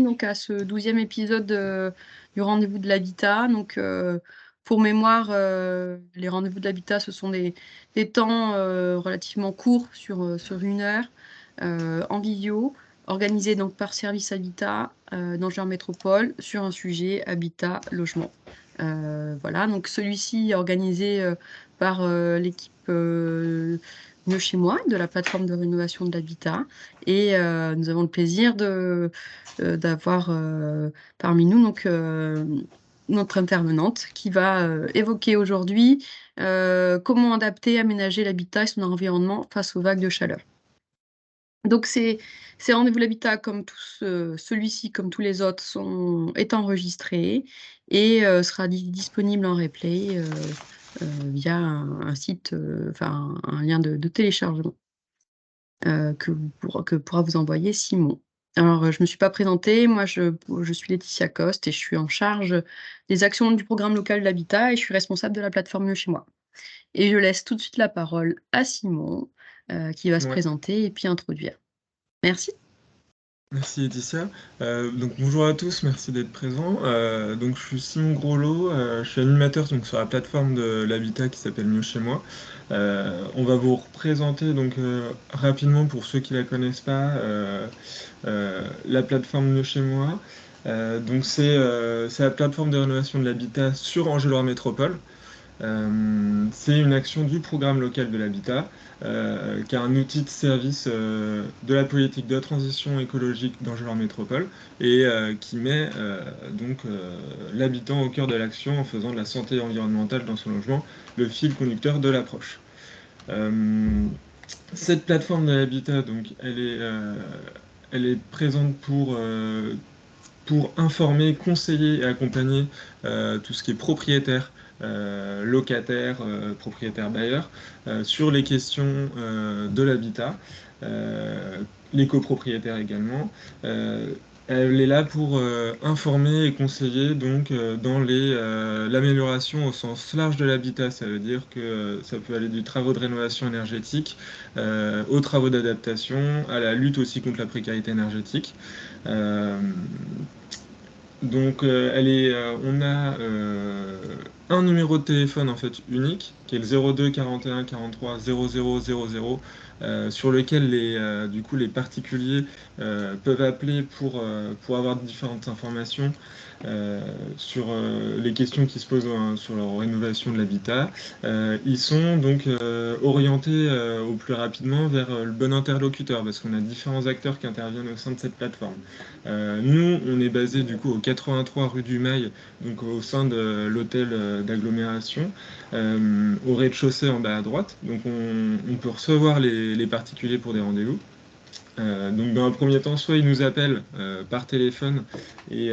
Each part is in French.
donc à ce 12e épisode du rendez-vous de l'habitat. Donc, pour mémoire, les rendez-vous de l'habitat, ce sont des temps relativement courts sur 1 heure en visio, organisés donc par Service Habitat d'Angers Métropole sur un sujet habitat, logement. Voilà, donc celui-ci est organisé par l'équipe Mieux chez moi, de la plateforme de rénovation de l'habitat. Et nous avons le plaisir d'avoir parmi nous donc notre intervenante qui va évoquer aujourd'hui comment adapter, aménager l'habitat et son environnement face aux vagues de chaleur. Donc ces rendez-vous l'habitat comme tous, celui-ci comme tous les autres est enregistré et sera disponible en replay via un site, enfin un lien de téléchargement. Que pourra vous envoyer Simon. Alors, je me suis pas présentée, moi je suis Laetitia Coste et je suis en charge des actions du programme local de l'habitat et je suis responsable de la plateforme Mieux chez moi. Et je laisse tout de suite la parole à Simon, qui va se Ouais, présenter et puis introduire. Merci. merci Laetitia. Donc bonjour à tous, merci d'être présents. Donc je suis Simon Groslot, je suis animateur donc, sur la plateforme de l'habitat qui s'appelle Mieux chez moi. On va vous représenter donc rapidement pour ceux qui la connaissent pas la plateforme Mieux chez moi. Donc c'est la plateforme de rénovation de l'habitat sur Angers Métropole. C'est une action du programme local de l'habitat, qui est un outil de service de la politique de transition écologique d'Angers Métropole et qui met l'habitant au cœur de l'action en faisant de la santé environnementale dans son logement le fil conducteur de l'approche. Cette plateforme de l'habitat, donc, elle est présente pour informer, conseiller et accompagner tout ce qui est propriétaire, locataire, propriétaire bailleur, sur les questions de l'habitat, les copropriétaires également. Elle est là pour informer et conseiller donc dans l'amélioration au sens large de l'habitat. Ça veut dire que ça peut aller du travaux de rénovation énergétique aux travaux d'adaptation, à la lutte aussi contre la précarité énergétique. Euh, on a un numéro de téléphone en fait unique, qui est le 02 41 43 00 00, sur lequel du coup, les particuliers peuvent appeler pour avoir différentes informations sur les questions qui se posent sur leur rénovation de l'habitat. Ils sont donc orientés au plus rapidement vers le bon interlocuteur, parce qu'on a différents acteurs qui interviennent au sein de cette plateforme. Nous, on est basé du coup au 83 rue du Mail, donc au sein de l'hôtel d'agglomération, au rez-de-chaussée en bas à droite. Donc on peut recevoir les particuliers pour des rendez-vous. Donc dans un premier temps, soit ils nous appellent par téléphone et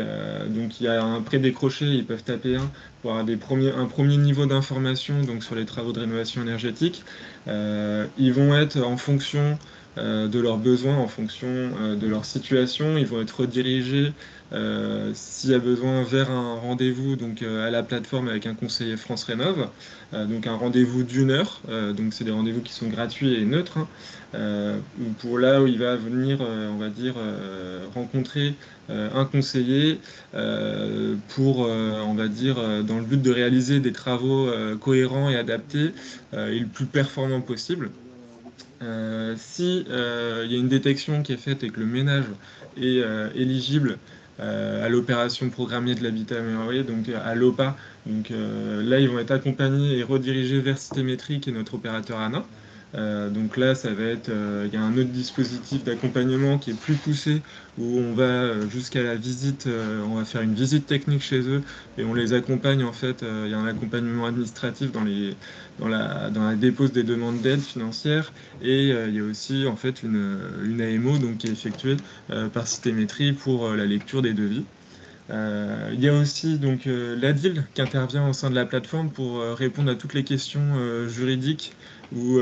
donc il y a un pré-décroché, ils peuvent taper pour avoir un premier niveau d'information donc sur les travaux de rénovation énergétique. Ils vont être en fonction de leurs besoins, en fonction de leur situation, ils vont être redirigés s'il y a besoin vers un rendez-vous donc à la plateforme avec un conseiller France Rénov. Donc un rendez-vous d'1 heure, donc c'est des rendez-vous qui sont gratuits et neutres, pour là où il va venir, on va dire, rencontrer un conseiller pour, on va dire, dans le but de réaliser des travaux cohérents et adaptés et le plus performant possible. Si il y a une détection qui est faite et que le ménage est éligible à l'opération programmée de l'habitat amélioré, donc à l'OPA, donc là ils vont être accompagnés et redirigés vers Citémétrie, qui est notre opérateur ANA. Donc là, il y a un autre dispositif d'accompagnement qui est plus poussé, où on va jusqu'à la visite, on va faire une visite technique chez eux et on les accompagne en fait. Il y a un accompagnement administratif dans la dépose des demandes d'aide financière et il y a aussi en fait une AMO donc, qui est effectuée par Citémétrie pour la lecture des devis. Il y a aussi donc l'ADIL qui intervient au sein de la plateforme pour répondre à toutes les questions juridiques ou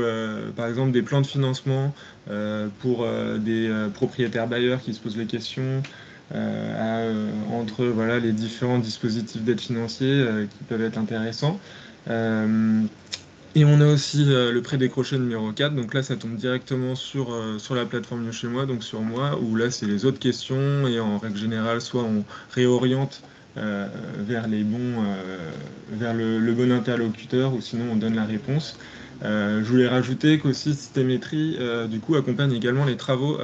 par exemple des plans de financement pour des propriétaires bailleurs qui se posent les questions entre voilà, les différents dispositifs d'aide financiers qui peuvent être intéressants. Et on a aussi le pré-décroché numéro 4. Donc là, ça tombe directement sur la plateforme Mieux chez moi, donc sur moi, où là, c'est les autres questions. Et en règle générale, soit on réoriente euh, vers vers le bon interlocuteur, ou sinon on donne la réponse. Je voulais rajouter qu'aussi Systémétrie, du coup, accompagne également les travaux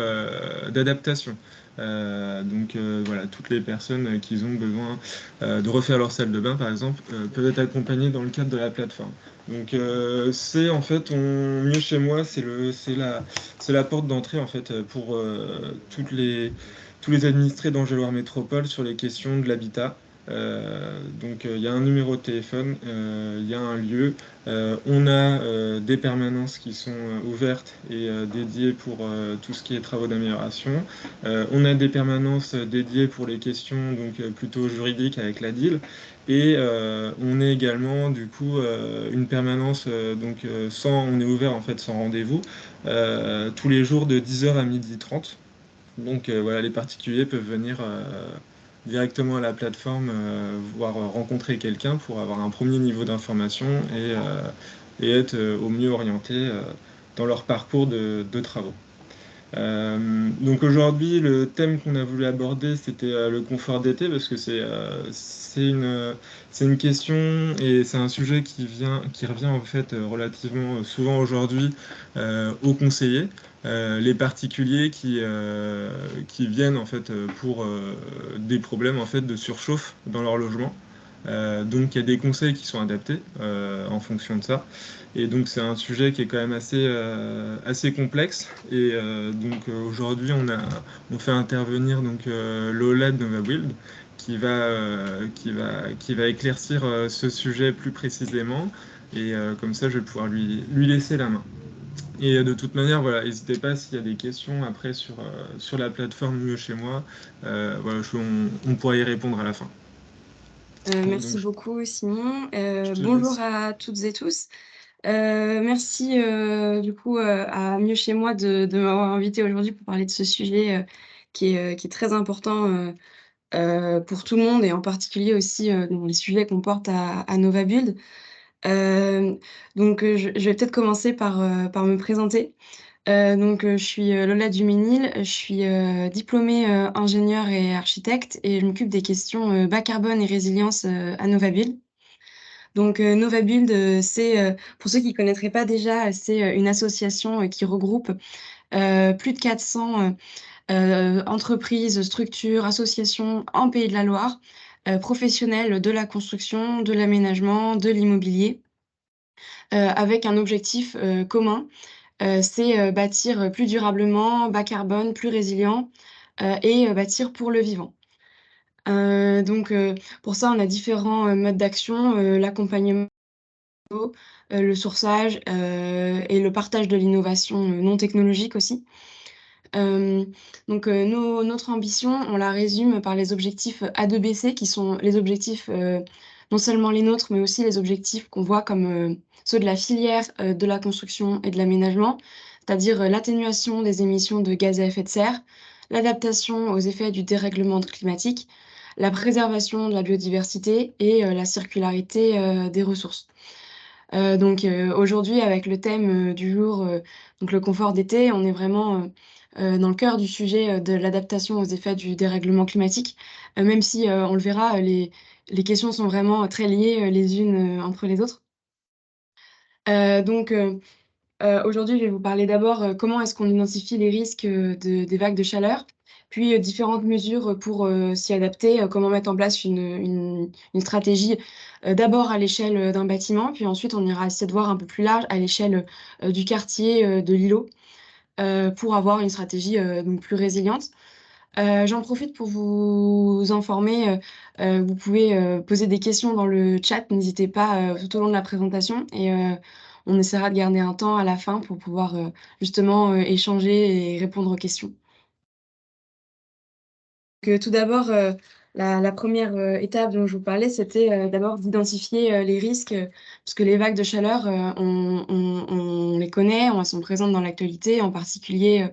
d'adaptation. Voilà, toutes les personnes qui ont besoin de refaire leur salle de bain, par exemple, peuvent être accompagnées dans le cadre de la plateforme. C'est en fait mieux chez moi, c'est la porte d'entrée en fait pour tous les administrés d'Angers-Loire Métropole sur les questions de l'habitat. Il y a un numéro de téléphone, il y a un lieu, on a des permanences qui sont ouvertes et dédiées pour tout ce qui est travaux d'amélioration. On a des permanences dédiées pour les questions plutôt juridiques avec la DIL. Et on est également du coup une permanence on est ouvert en fait sans rendez-vous tous les jours de 10h à 12h30. Voilà, les particuliers peuvent venir directement à la plateforme, voire rencontrer quelqu'un pour avoir un premier niveau d'information et être au mieux orientés dans leur parcours de travaux. Aujourd'hui, le thème qu'on a voulu aborder, c'était le confort d'été, parce que c'est une question et c'est un sujet qui revient en fait relativement souvent aujourd'hui aux conseillers, les particuliers qui viennent en fait pour des problèmes en fait de surchauffe dans leur logement. Il y a des conseils qui sont adaptés en fonction de ça. Et donc c'est un sujet qui est quand même assez complexe. Et aujourd'hui on fait intervenir Lola de Nova Build qui va éclaircir ce sujet plus précisément. Et comme ça je vais pouvoir lui laisser la main. Et de toute manière, voilà, n'hésitez pas s'il y a des questions après sur la plateforme Mieux chez moi. Voilà, on pourra y répondre à la fin. Merci beaucoup, Simon. Je te Bonjour laisse. à toutes et tous. Merci du coup à Mieux chez moi de m'avoir invité aujourd'hui pour parler de ce sujet qui est très important pour tout le monde et en particulier aussi dans les sujets qu'on porte à Nova Build. Je vais peut-être commencer par me présenter. Je suis Lola Duménil, je suis diplômée ingénieure et architecte et je m'occupe des questions bas carbone et résilience à Nova Build. Nova Build, c'est pour ceux qui connaîtraient pas déjà, c'est une association qui regroupe plus de 400 entreprises, structures, associations en Pays de la Loire, professionnels de la construction, de l'aménagement, de l'immobilier, avec un objectif commun, c'est bâtir plus durablement, bas carbone, plus résilient et bâtir pour le vivant. Pour ça, on a différents modes d'action, l'accompagnement, le sourçage et le partage de l'innovation non technologique aussi. Notre ambition, on la résume par les objectifs A2BC, qui sont les objectifs, non seulement les nôtres, mais aussi les objectifs qu'on voit comme ceux de la filière de la construction et de l'aménagement, c'est-à-dire l'atténuation des émissions de gaz à effet de serre, l'adaptation aux effets du dérèglement climatique, la préservation de la biodiversité et la circularité des ressources. Aujourd'hui, avec le thème du jour, donc le confort d'été, on est vraiment dans le cœur du sujet de l'adaptation aux effets du dérèglement climatique, même si on le verra, les questions sont vraiment très liées les unes entre les autres. Euh, donc, euh, Aujourd'hui, je vais vous parler d'abord comment est-ce qu'on identifie les risques des vagues de chaleur, puis différentes mesures pour s'y adapter, comment mettre en place une stratégie d'abord à l'échelle d'un bâtiment, puis ensuite on ira essayer de voir un peu plus large à l'échelle du quartier, de l'îlot, pour avoir une stratégie donc plus résiliente. J'en profite pour vous informer, vous pouvez poser des questions dans le chat, n'hésitez pas tout au long de la présentation et on essaiera de garder un temps à la fin pour pouvoir justement échanger et répondre aux questions. Tout d'abord, la première étape dont je vous parlais, c'était d'abord d'identifier les risques, parce que les vagues de chaleur, on les connaît, elles sont présentes dans l'actualité, en particulier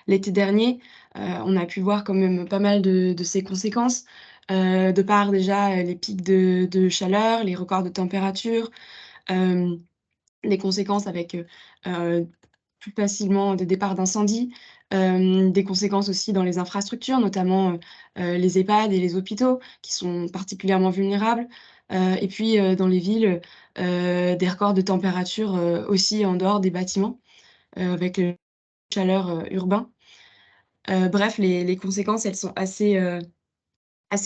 l'été dernier, on a pu voir quand même pas mal de ses conséquences, de par déjà les pics de chaleur, les records de température, des conséquences avec plus facilement des départs d'incendie, des conséquences aussi dans les infrastructures, notamment les EHPAD et les hôpitaux qui sont particulièrement vulnérables. Et puis dans les villes, des records de température aussi en dehors des bâtiments, avec le chaleur urbain. Bref, les conséquences, elles sont assez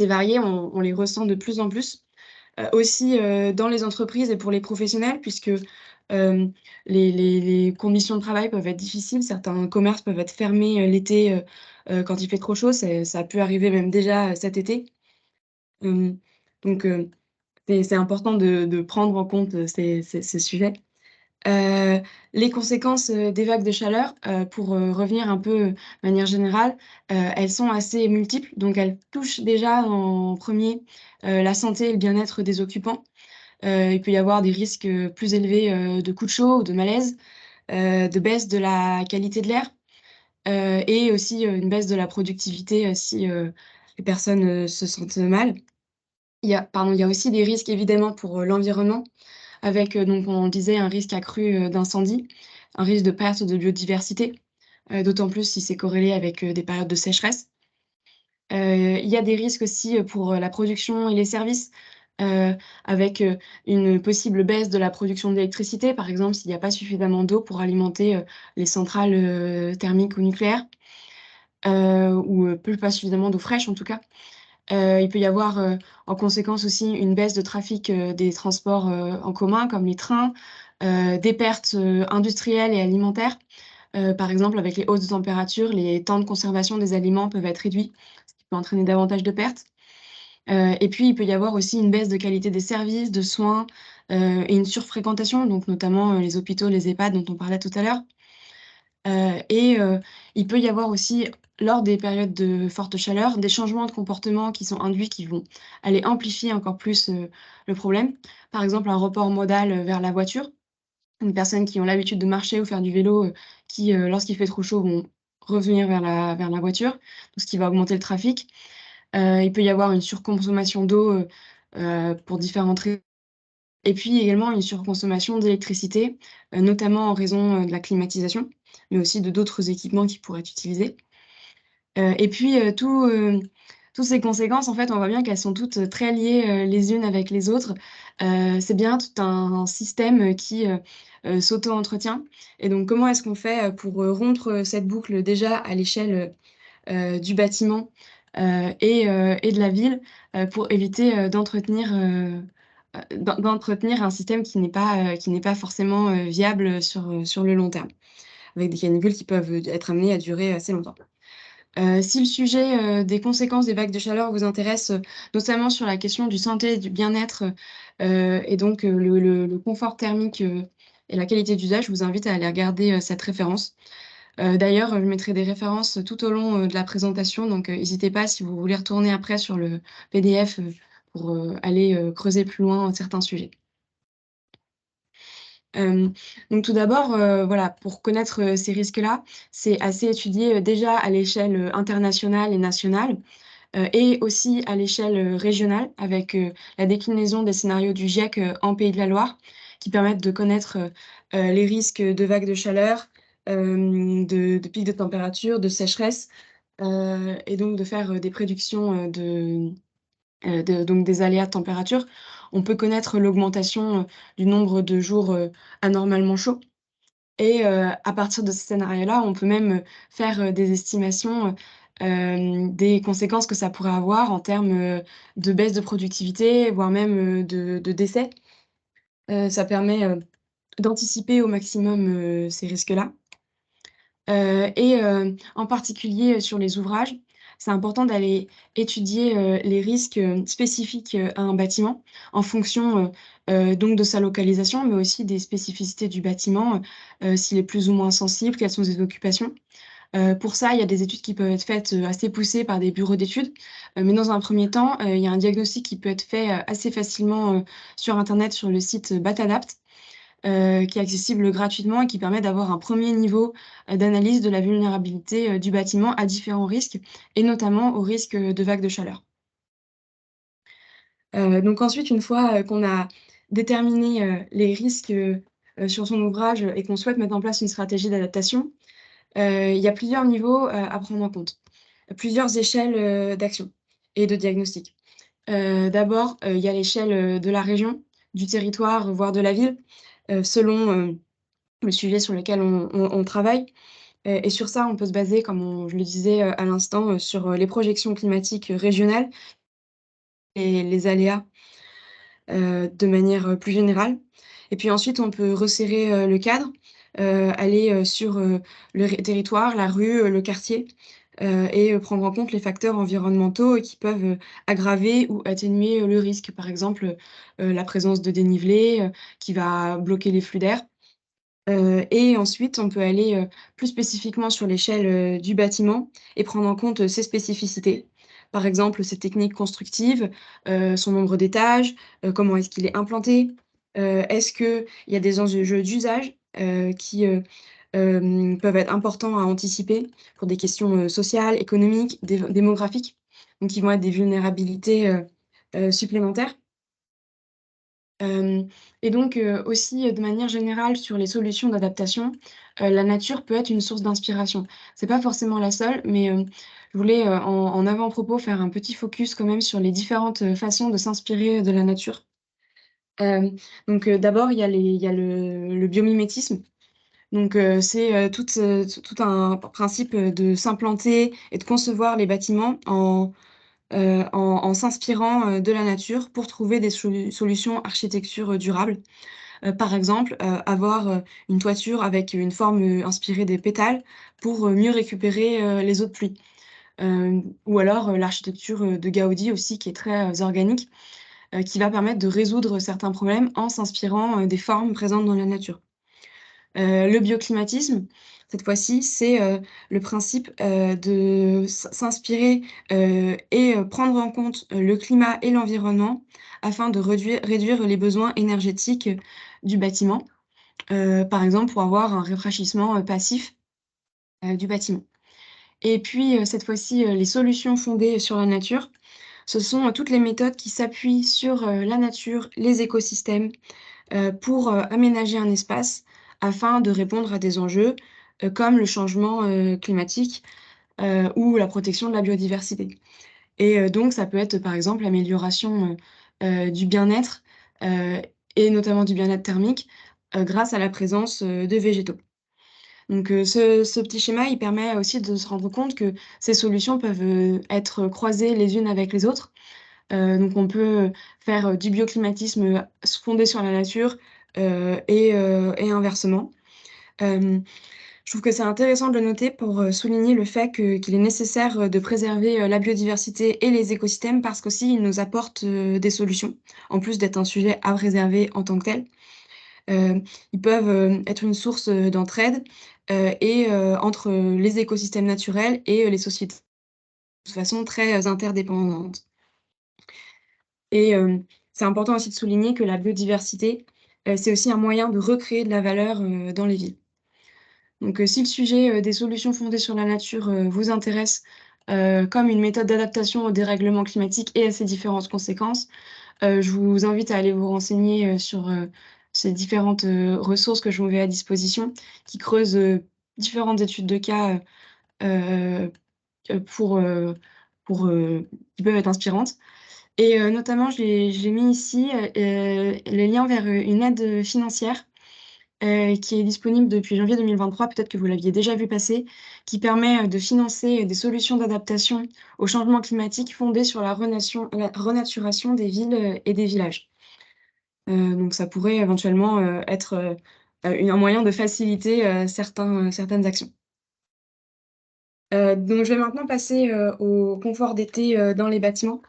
variées, on les ressent de plus en plus. Aussi, dans les entreprises et pour les professionnels puisque, les conditions de travail peuvent être difficiles. Certains commerces peuvent être fermés, l'été, quand il fait trop chaud. Ça a pu arriver même déjà, cet été. Hem, donc c'est important de prendre en compte, ces sujets. Heu, les conséquences, des vagues de chaleur, pour, revenir un peu, de manière générale, elles sont assez multiples. Donc elles touchent déjà en premier la santé et le bien-être des occupants. Il peut y avoir des risques, plus élevés, de coups de chaud ou de malaise, de baisse de la qualité de l'air, et aussi, une baisse de la productivité, si, les personnes, se sentent mal. Il y a aussi des risques évidemment pour, l'environnement avec, donc on disait un risque accru, d'incendie, un risque de perte de biodiversité, d'autant plus si c'est corrélé avec, des périodes de sécheresse. Il y a des risques aussi, pour, la production et les services, heu, avec, une possible baisse de la production d'électricité, par exemple, s'il y a pas suffisamment d'eau pour alimenter, les centrales, thermiques ou nucléaires, ou, plus pas suffisamment d'eau fraîche en tout cas. Il peut y avoir, en conséquence aussi une baisse de trafic, des transports, en commun comme les trains, des pertes, industrielles et alimentaires. Par exemple, avec les hausses de température, les temps de conservation des aliments peuvent être réduits, ce qui peut entraîner davantage de pertes. Et puis, il peut y avoir aussi une baisse de qualité des services, de soins, et une surfréquentation, donc notamment, les hôpitaux, les EHPAD dont on parlait tout à l'heure. Et il peut y avoir aussi, lors des périodes de forte chaleur, des changements de comportement qui sont induits, qui vont aller amplifier encore plus, le problème. Par exemple, un report modal, vers la voiture. Des personnes qui ont l'habitude de marcher ou faire du vélo, qui, lorsqu'il fait trop chaud, vont revenir vers la voiture, donc ce qui va augmenter le trafic. Il peut y avoir une surconsommation d'eau, pour différentes raisons et puis également une surconsommation d'électricité, notamment en raison, de la climatisation, mais aussi de d'autres équipements qui pourraient être utilisés. Et puis, toutes ces conséquences, en fait, on voit bien qu'elles sont toutes, très liées, les unes avec les autres. C'est bien tout un système, qui, s'auto-entretient et donc comment est-ce qu'on fait, pour, rompre, cette boucle déjà à l'échelle, du bâtiment, et de la ville, pour éviter, d'entretenir un système qui n'est pas forcément, viable, sur le long terme, avec des canicules qui peuvent, être amenées à durer assez longtemps. Si le sujet, des conséquences des vagues de chaleur vous intéresse, notamment sur la question du santé et du bien-être, et donc le confort thermique, et la qualité d'usage, je vous invite à aller regarder, cette référence. D'ailleurs, je mettrai des références tout au long, de la présentation, donc hésitez pas si vous voulez retourner après sur le PDF, pour, aller, creuser plus loin certains sujets. Hem, donc tout d'abord, voilà, pour connaître, ces risques-là, c'est assez étudié, déjà à l'échelle, internationale et nationale, et aussi à l'échelle, régionale avec, la déclinaison des scénarios du GIEC, en Pays de la Loire, qui permettent de connaître, les risques de vagues de chaleur, de pics de température, de sécheresse, et donc de faire, des prédictions, donc des aléas de température. On peut connaître l'augmentation, du nombre de jours, anormalement chauds et à partir de ce scénario-là, on peut même, faire, des estimations, des conséquences que ça pourrait avoir en termes, de baisse de productivité, voire même, de décès. Ça permet, d'anticiper au maximum, ces risques-là. Et en particulier, sur les ouvrages, c'est important d'aller étudier, les risques, spécifiques, à un bâtiment en fonction, donc de sa localisation, mais aussi des spécificités du bâtiment, s'il est plus ou moins sensible, quelles sont ses occupations. Pour ça, il y a des études qui peuvent être faites, assez poussées par des bureaux d'études, mais dans un premier temps, il y a un diagnostic qui peut être fait, assez facilement, sur internet, sur le site, Batadapt, qui est accessible gratuitement et qui permet d'avoir un premier niveau, d'analyse de la vulnérabilité, du bâtiment à différents risques et notamment au risque, de vagues de chaleur. Donc ensuite, une fois, qu'on a déterminé, les risques, sur son ouvrage et qu'on souhaite mettre en place une stratégie d'adaptation, il y a plusieurs niveaux, à prendre en compte, plusieurs échelles, d'action et de diagnostic. D'abord, il y a l'échelle, de la région, du territoire, voire de la ville, selon, le sujet sur lequel on travaille. Et sur ça, on peut se baser, comme je le disais, à l'instant, sur, les projections climatiques, régionales et les aléas, de manière, plus générale. Et puis ensuite, on peut resserrer, le cadre, aller, sur, le territoire, la rue, le quartier, et prendre en compte les facteurs environnementaux qui peuvent, aggraver ou atténuer, le risque. Par exemple, la présence de dénivelé, qui va bloquer les flux d'air. Et ensuite, on peut aller, plus spécifiquement sur l'échelle, du bâtiment et prendre en compte, ses spécificités. Par exemple, ses techniques constructives, son nombre d'étages, comment est-ce qu'il est implanté? Est-ce qu'il y a des enjeux d'usage, qui, peuvent être importants à anticiper pour des questions, sociales, économiques, démographiques, donc qui vont être des vulnérabilités, supplémentaires? Hem et donc aussi, de manière générale sur les solutions d'adaptation, la nature peut être une source d'inspiration. C'est pas forcément la seule, mais je voulais, en avant-propos faire un petit focus quand même sur les différentes, façons de s'inspirer de la nature. Hem, donc d'abord il y a le biomimétisme. Donc c'est, tout un principe, de s'implanter et de concevoir les bâtiments en s'inspirant, de la nature pour trouver des solutions architecture, durables. Par exemple, avoir, une toiture avec une forme, inspirée des pétales pour, mieux récupérer, les eaux de pluie. Ou alors, l'architecture, de Gaudi aussi qui est très, organique, qui va permettre de résoudre certains problèmes en s'inspirant, des formes présentes dans la nature. Le bioclimatisme, cette fois-ci, c'est, le principe, de s'inspirer, et prendre en compte, le climat et l'environnement afin de réduire les besoins énergétiques, du bâtiment. Par exemple, pour avoir un rafraîchissement, passif, du bâtiment. Et puis, cette fois-ci, les solutions fondées sur la nature, ce sont, toutes les méthodes qui s'appuient sur, la nature, les écosystèmes, pour, aménager un espace afin de répondre à des enjeux, comme le changement, climatique, ou la protection de la biodiversité. Et donc ça peut être, par exemple, l'amélioration, du bien-être, heu et notamment du bien-être thermique, grâce à la présence, de végétaux. Donc ce petit schéma, il permet aussi de se rendre compte que ces solutions peuvent, être croisées les unes avec les autres. Donc on peut, faire, du bioclimatisme, fondé sur la nature, et inversement. Hem, je trouve que c'est intéressant de le noter pour, souligner le fait qu'il est nécessaire, de préserver, la biodiversité et les écosystèmes parce qu'aussi ils nous apportent, des solutions, en plus d'être un sujet à préserver en tant que tel. Ils peuvent, être une source, d'entraide, et entre, les écosystèmes naturels et les sociétés de façon très, interdépendante. Et c'est important aussi de souligner que la biodiversité, c'est aussi un moyen de recréer de la valeur, dans les villes. Donc si le sujet, des solutions fondées sur la nature, vous intéresse, comme une méthode d'adaptation au dérèglement climatique et à ses différentes conséquences, je vous invite à aller vous renseigner, sur, ces différentes, ressources que je vous mets à disposition, qui creusent, différentes études de cas, heu pour, qui peuvent être inspirantes. Et notamment je l'ai mis ici, le lien vers, une aide, financière, qui est disponible depuis janvier 2023, peut-être que vous l'aviez déjà vu passer, qui permet, de financer, des solutions d'adaptation au changement climatique fondées sur la renaturation des villes, et des villages. Donc ça pourrait éventuellement, être, un moyen de faciliter, certaines actions. Donc je vais maintenant passer, au confort d'été, dans les bâtiments.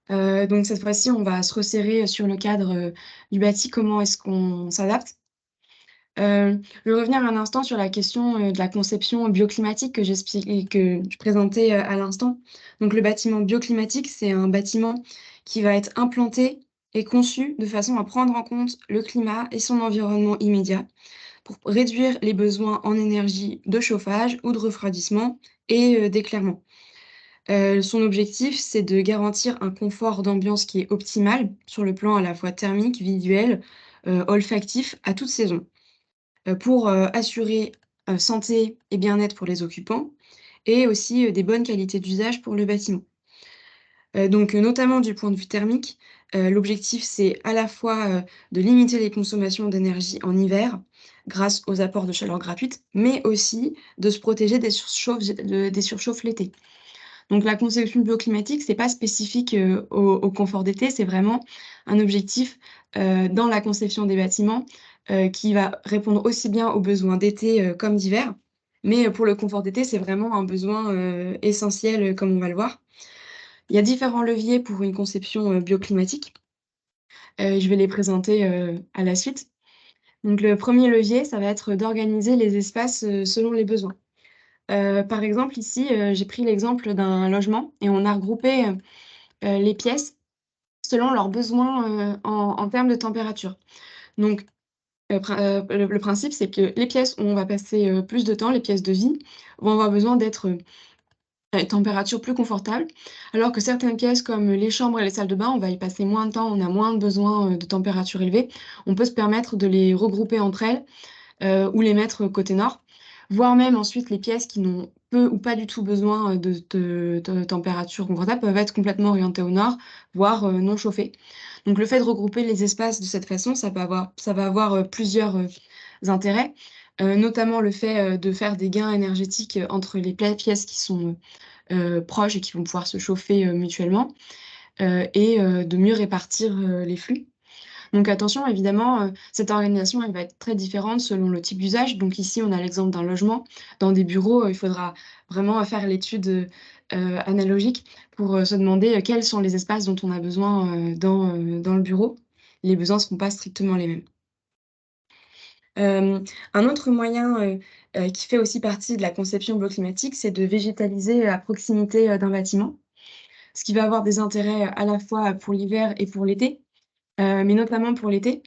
Donc cette fois-ci, on va se resserrer sur le cadre, du bâti. Comment est-ce qu'on s'adapte? Je vais revenir un instant sur la question, de la conception bioclimatique que je présentais, à l'instant. Donc le bâtiment bioclimatique, c'est un bâtiment qui va être implanté et conçu de façon à prendre en compte le climat et son environnement immédiat, pour réduire les besoins en énergie de chauffage ou de refroidissement et d'éclairement. Son objectif, c'est de garantir un confort d'ambiance qui est optimal sur le plan à la fois thermique, visuel, olfactif, à toute saison. pour assurer santé et bien-être pour les occupants et aussi des bonnes qualités d'usage pour le bâtiment. Donc notamment du point de vue thermique, l'objectif c'est à la fois, de limiter les consommations d'énergie en hiver grâce aux apports de chaleur gratuite, mais aussi de se protéger des surchauffes l'été. Donc la conception bioclimatique, c'est pas spécifique, au confort d'été, c'est vraiment un objectif, dans la conception des bâtiments, qui va répondre aussi bien aux besoins d'été, comme d'hiver. Mais, pour le confort d'été, c'est vraiment un besoin, essentiel, comme on va le voir. Il y a différents leviers pour une conception, bioclimatique. Je vais les présenter, à la suite. Donc le premier levier, ça va être d'organiser les espaces, selon les besoins. Par exemple ici, j'ai pris l'exemple d'un logement et on a regroupé, les pièces selon leurs besoins, en termes de température. Donc, le principe, c'est que les pièces où on va passer, plus de temps, les pièces de vie, vont avoir besoin d'être, à une température plus confortable, alors que certaines pièces comme les chambres et les salles de bain, on va y passer moins de temps, on a moins besoin, de température élevée. On peut se permettre de les regrouper entre elles ou les mettre côté nord, voire même ensuite les pièces qui n'ont peu ou pas du tout besoin, de température confortable peuvent être complètement orientées au nord, voire, non chauffées. Donc le fait de regrouper les espaces de cette façon, ça va avoir, plusieurs, intérêts, notamment le fait, de faire des gains énergétiques, entre les pièces qui sont, proches et qui vont pouvoir se chauffer, mutuellement, et de mieux répartir, les flux. Donc attention, évidemment, cette organisation, elle va être très différente selon le type d'usage. Donc ici, on a l'exemple d'un logement. Dans des bureaux, il faudra vraiment faire l'étude, analogique pour, se demander, quels sont les espaces dont on a besoin, dans le bureau. Les besoins ne seront pas strictement les mêmes. Un autre moyen, qui fait aussi partie de la conception bioclimatique, c'est de végétaliser à proximité, d'un bâtiment. Ce qui va avoir des intérêts, à la fois pour l'hiver et pour l'été, mais notamment pour l'été.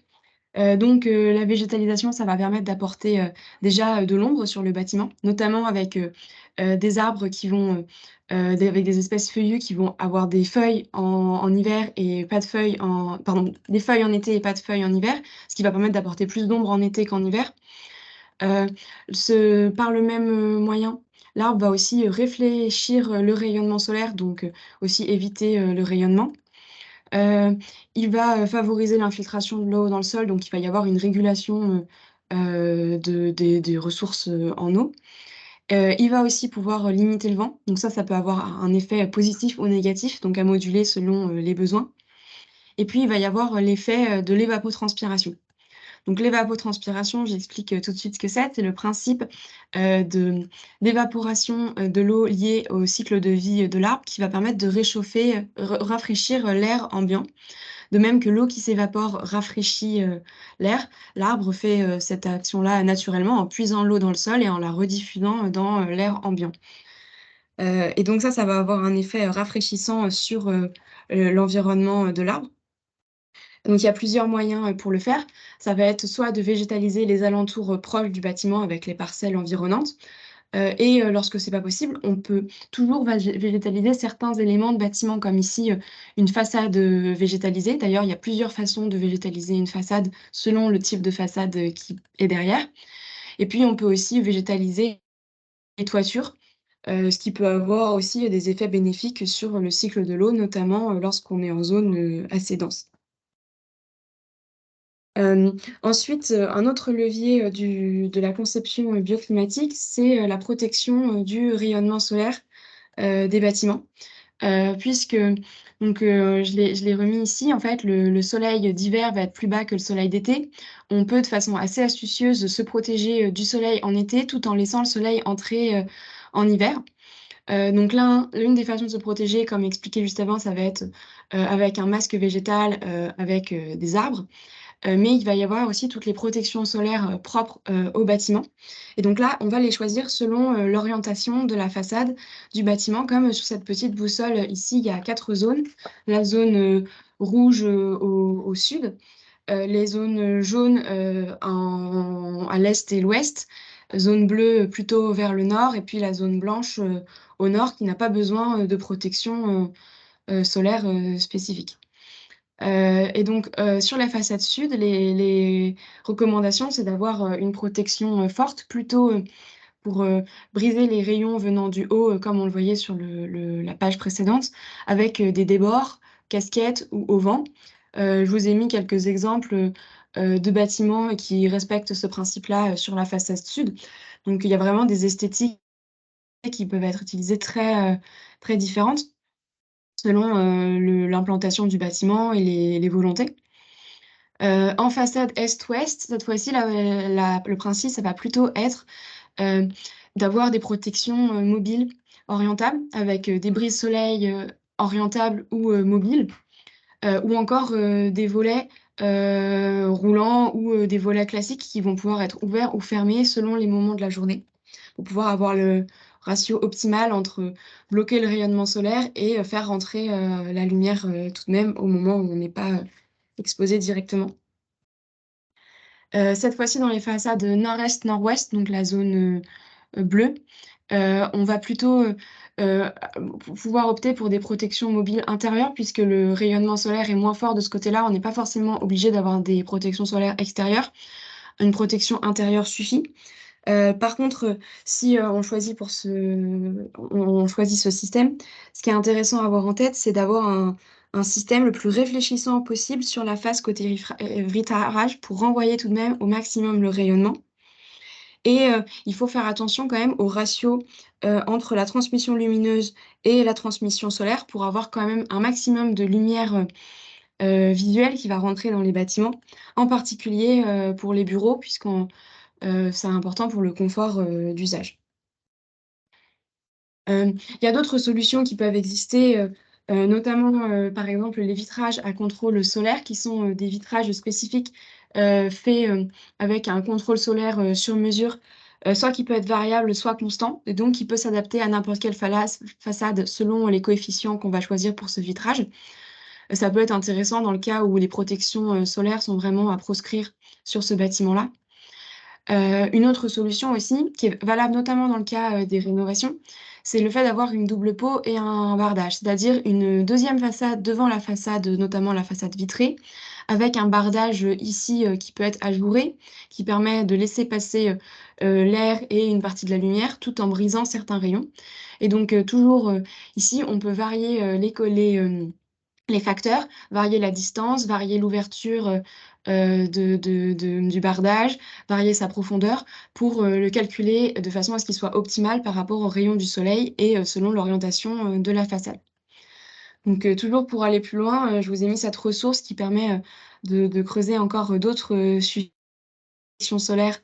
Donc la végétalisation, ça va permettre d'apporter, déjà, de l'ombre sur le bâtiment, notamment avec, des arbres qui vont, avec des espèces feuillues qui vont avoir des feuilles en hiver et pas de feuilles en pardon, des feuilles en été et pas de feuilles en hiver, ce qui va permettre d'apporter plus d'ombre en été qu'en hiver. Heu, par le même, moyen, l'arbre va aussi, réfléchir, le rayonnement solaire, donc aussi éviter, le rayonnement. Heu, il va, favoriser l'infiltration de l'eau dans le sol, donc il va y avoir une régulation, des ressources, en eau. Il va aussi pouvoir, limiter le vent, donc ça peut avoir un effet positif ou négatif, donc à moduler selon, les besoins. Et puis il va y avoir, l'effet, de l'évapotranspiration. Donc l'évapotranspiration, j'explique, tout de suite ce que c'est. C'est le principe, d'évaporation, de l'eau liée au cycle de vie, de l'arbre qui va permettre de réchauffer, rafraîchir, l'air ambiant. De même que l'eau qui s'évapore rafraîchit, l'air, l'arbre fait, cette action-là naturellement en puisant l'eau dans le sol et en la rediffusant, dans, l'air ambiant. Et donc ça va avoir un effet, rafraîchissant, sur, l'environnement, de l'arbre. Donc il y a plusieurs moyens, pour le faire. Ça va être soit de végétaliser les alentours, proches du bâtiment avec les parcelles environnantes, et lorsque c'est pas possible, on peut toujours végétaliser certains éléments de bâtiment comme ici, une façade, végétalisée. D'ailleurs, il y a plusieurs façons de végétaliser une façade selon le type de façade, qui est derrière. Et puis on peut aussi végétaliser les toitures, ce qui peut avoir aussi des effets bénéfiques sur le cycle de l'eau, notamment, lorsqu'on est en zone, assez dense. Ensuite, un autre levier, de la conception, bioclimatique, c'est, la protection, du rayonnement solaire, des bâtiments. Puisque donc, je l'ai remis ici, en fait, le soleil d'hiver va être plus bas que le soleil d'été. On peut, de façon assez astucieuse, se protéger, du soleil en été, tout en laissant le soleil entrer, en hiver. Donc l'une des façons de se protéger, comme expliqué juste avant, ça va être, avec un masque végétal, avec, des arbres. Mais il va y avoir aussi toutes les protections solaires, propres, au bâtiment. Et donc là, on va les choisir selon, l'orientation de la façade du bâtiment. Comme, sur cette petite boussole, ici, il y a 4 zones. La zone, rouge, au sud, les zones, jaunes, à l'est et l'ouest, zone bleue, plutôt vers le nord et puis la zone blanche, au nord qui n'a pas besoin, de protection, solaire, spécifique. Et donc, sur la façade sud, les recommandations, c'est d'avoir une protection forte, plutôt pour briser les rayons venant du haut, comme on le voyait sur la page précédente, avec des débords, casquettes ou auvents. Je vous ai mis quelques exemples de bâtiments qui respectent ce principe-là sur la façade sud. Donc, il y a vraiment des esthétiques qui peuvent être utilisées très différentes selon l'implantation du bâtiment et les volontés. En façade est-ouest, cette fois-ci, le principe, ça va plutôt être euh, d'avoir des protections mobiles orientables avec des brises soleil orientables ou mobiles, ou encore des volets roulants ou des volets classiques qui vont pouvoir être ouverts ou fermés selon les moments de la journée, pour pouvoir avoir le ratio optimal entre bloquer le rayonnement solaire et faire rentrer la lumière tout de même au moment où on n'est pas exposé directement. Cette fois-ci, dans les façades nord-est-nord-ouest, donc la zone bleue, on va plutôt euh, pouvoir opter pour des protections mobiles intérieures, puisque le rayonnement solaire est moins fort de ce côté-là. On n'est pas forcément obligé d'avoir des protections solaires extérieures. Une protection intérieure suffit. Par contre, si on choisit ce système, ce qui est intéressant à avoir en tête, c'est d'avoir un système le plus réfléchissant possible sur la face côté vitrage pour renvoyer tout de même au maximum le rayonnement. Et il faut faire attention quand même au ratio entre la transmission lumineuse et la transmission solaire pour avoir quand même un maximum de lumière visuelle qui va rentrer dans les bâtiments, en particulier pour les bureaux, puisqu'on c'est important pour le confort d'usage. Il y a d'autres solutions qui peuvent exister, notamment par exemple les vitrages à contrôle solaire, qui sont des vitrages spécifiques faits avec un contrôle solaire sur mesure, soit qui peut être variable, soit constant, et donc qui peut s'adapter à n'importe quelle façade selon les coefficients qu'on va choisir pour ce vitrage. Ça peut être intéressant dans le cas où les protections solaires sont vraiment à proscrire sur ce bâtiment-là. Une autre solution aussi, qui est valable notamment dans le cas des rénovations, c'est le fait d'avoir une double peau et un bardage, c'est-à-dire une deuxième façade devant la façade, notamment la façade vitrée, avec un bardage ici qui peut être ajouré, qui permet de laisser passer l'air et une partie de la lumière tout en brisant certains rayons. Et donc toujours ici, on peut varier les facteurs, varier la distance, varier l'ouverture du bardage, varier sa profondeur pour le calculer de façon à ce qu'il soit optimal par rapport aux rayons du soleil et selon l'orientation de la façade. Donc toujours pour aller plus loin, je vous ai mis cette ressource qui permet de creuser encore d'autres solutions solaires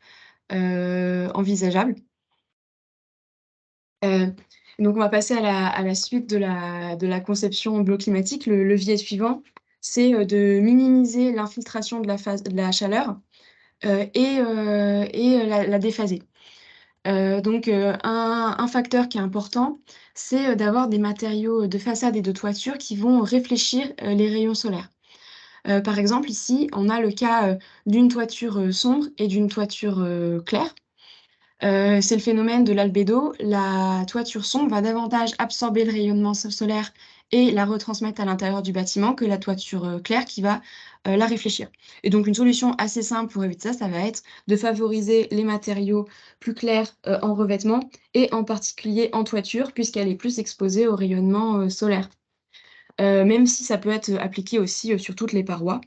envisageables. Euh, donc, on va passer à la suite de la conception bioclimatique. Le levier suivant, c'est de minimiser l'infiltration de la chaleur et la déphaser. Un facteur qui est important, c'est d'avoir des matériaux de façade et de toiture qui vont réfléchir les rayons solaires. Par exemple, ici, on a le cas d'une toiture sombre et d'une toiture claire. C'est le phénomène de l'albédo. La toiture sombre va davantage absorber le rayonnement solaire et la retransmettre à l'intérieur du bâtiment que la toiture claire qui va la réfléchir. Et donc une solution assez simple pour éviter ça, ça va être de favoriser les matériaux plus clairs en revêtement et en particulier en toiture puisqu'elle est plus exposée au rayonnement solaire. Même si ça peut être appliqué aussi sur toutes les parois.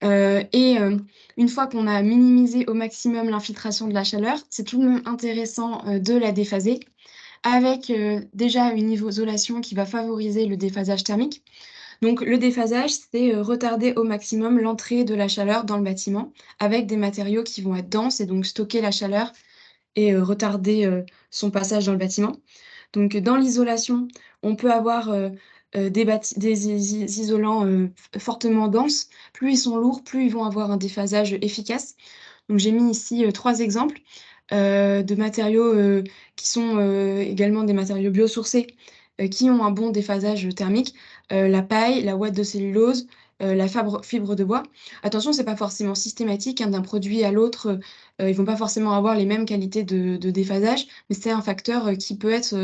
Une fois qu'on a minimisé au maximum l'infiltration de la chaleur, c'est tout de même intéressant de la déphaser avec déjà une isolation qui va favoriser le déphasage thermique. Donc le déphasage, c'est retarder au maximum l'entrée de la chaleur dans le bâtiment avec des matériaux qui vont être denses et donc stocker la chaleur et retarder son passage dans le bâtiment. Donc, dans l'isolation, on peut avoir des isolants fortement denses. Plus ils sont lourds, plus ils vont avoir un déphasage efficace. Donc, j'ai mis ici trois exemples de matériaux qui sont également des matériaux biosourcés qui ont un bon déphasage thermique. La paille, la ouate de cellulose la fibre de bois. Attention, c'est pas forcément systématique, hein, d'un produit à l'autre, ils vont pas forcément avoir les mêmes qualités de déphasage, mais c'est un facteur, qui peut être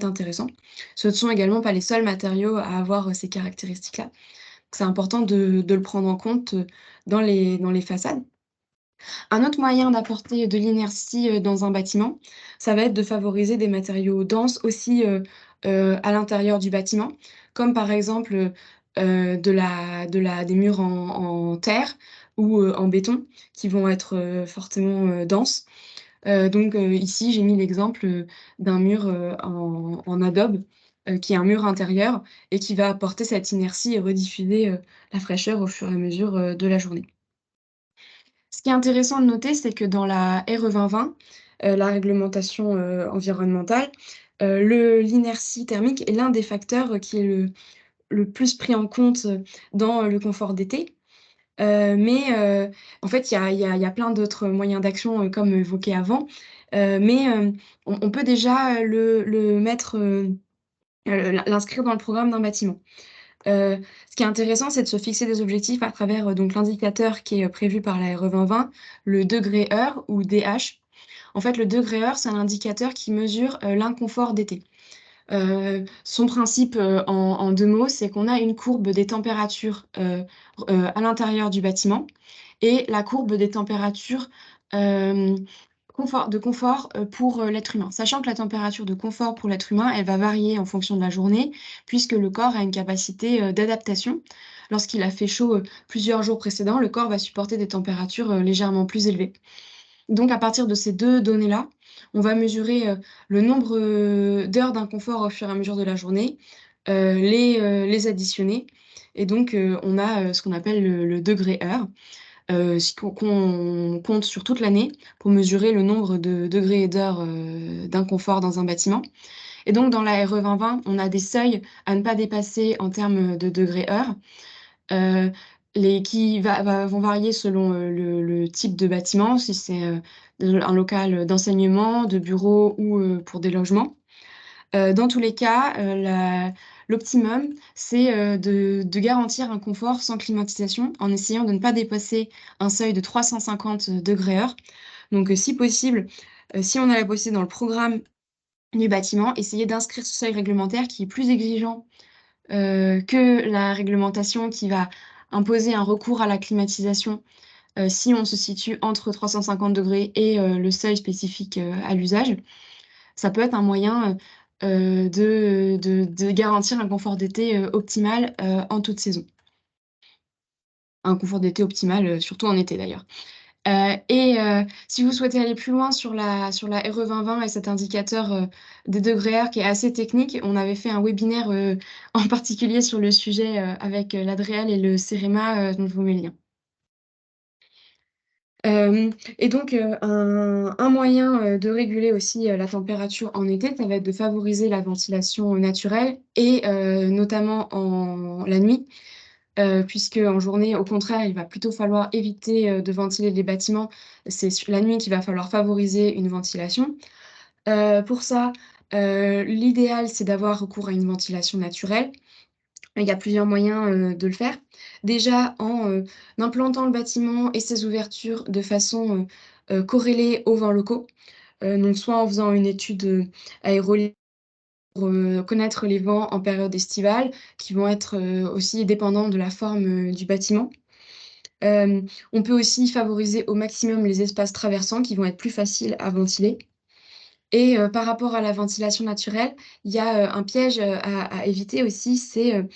intéressant. Ce ne sont également pas les seuls matériaux à avoir, ces caractéristiques-là. Donc c'est important de le prendre en compte, dans les façades. Un autre moyen d'apporter de l'inertie, dans un bâtiment, ça va être de favoriser des matériaux denses aussi, à l'intérieur du bâtiment, comme par exemple, des murs en terre ou, en béton qui vont être, fortement, denses. Ici, j'ai mis l'exemple, d'un mur, en adobe, qui est un mur intérieur et qui va apporter cette inertie et rediffuser, la fraîcheur au fur et à mesure, de la journée. Ce qui est intéressant de noter, c'est que dans la RE 2020, la réglementation, environnementale, l'inertie thermique est l'un des facteurs, qui est le plus pris en compte, dans le confort d'été. En fait, il y a plein d'autres moyens d'action, comme évoqué avant. On peut déjà, le mettre, l'inscrire dans le programme d'un bâtiment. Ce qui est intéressant, c'est de se fixer des objectifs à travers, donc l'indicateur qui est, prévu par la RE 2020, le degré heure ou DH. En fait, le degré heure, c'est un indicateur qui mesure, l'inconfort d'été. Son principe, en 2 mots, c'est qu'on a une courbe des températures, à l'intérieur du bâtiment et la courbe des températures, hem, confort, pour, l'être humain. Sachant que la température de confort pour l'être humain, elle va varier en fonction de la journée, puisque le corps a une capacité, d'adaptation. Lorsqu'il a fait chaud, plusieurs jours précédents, le corps va supporter des températures, légèrement plus élevées. Donc à partir de ces 2 données-là, on va mesurer, le nombre, d'heures d'inconfort au fur et à mesure de la journée, les additionner et on a, ce qu'on appelle le degré heure, ce qu'on compte sur toute l'année pour mesurer le nombre de degrés et d'heures, d'inconfort dans un bâtiment. Et donc dans la RE 2020, on a des seuils à ne pas dépasser en termes de degrés heure. Heu, les qui vont varier selon, le type de bâtiment, si c'est, un local d'enseignement, de bureau ou, pour des logements. Dans tous les cas, l'optimum, c'est, de garantir un confort sans climatisation en essayant de ne pas dépasser un seuil de 350 degrés heure. Si possible, si on a la possibilité dans le programme du bâtiment, essayer d'inscrire ce seuil réglementaire qui est plus exigeant que la réglementation qui va imposer un recours à la climatisation, si on se situe entre 350 et le seuil spécifique, à l'usage. Ça peut être un moyen, de garantir un confort d'été, optimal, en toute saison. Un confort d'été optimal, surtout en été d'ailleurs. Si vous souhaitez aller plus loin sur la RE 2020 et cet indicateur, des degrés heure qui est assez technique, on avait fait un webinaire, en particulier sur le sujet, avec, l'Adréal et le CEREMA, dont je vous mets le lien. Hem un moyen, de réguler aussi, la température en été, ça va être de favoriser la ventilation naturelle et notamment en la nuit. Puisqu'en journée, au contraire, il va plutôt falloir éviter, de ventiler les bâtiments. C'est sur la nuit qu'il va falloir favoriser une ventilation. Pour ça, l'idéal, c'est d'avoir recours à une ventilation naturelle. Il y a plusieurs moyens, de le faire. Déjà en, implantant le bâtiment et ses ouvertures de façon, corrélée aux vents locaux. Soit en faisant une étude, aérolique pour, connaître les vents en période estivale, qui vont être, aussi dépendants de la forme, du bâtiment. On peut aussi favoriser au maximum les espaces traversants qui vont être plus faciles à ventiler par rapport à la ventilation naturelle, il y a, un piège, à éviter aussi, c'est,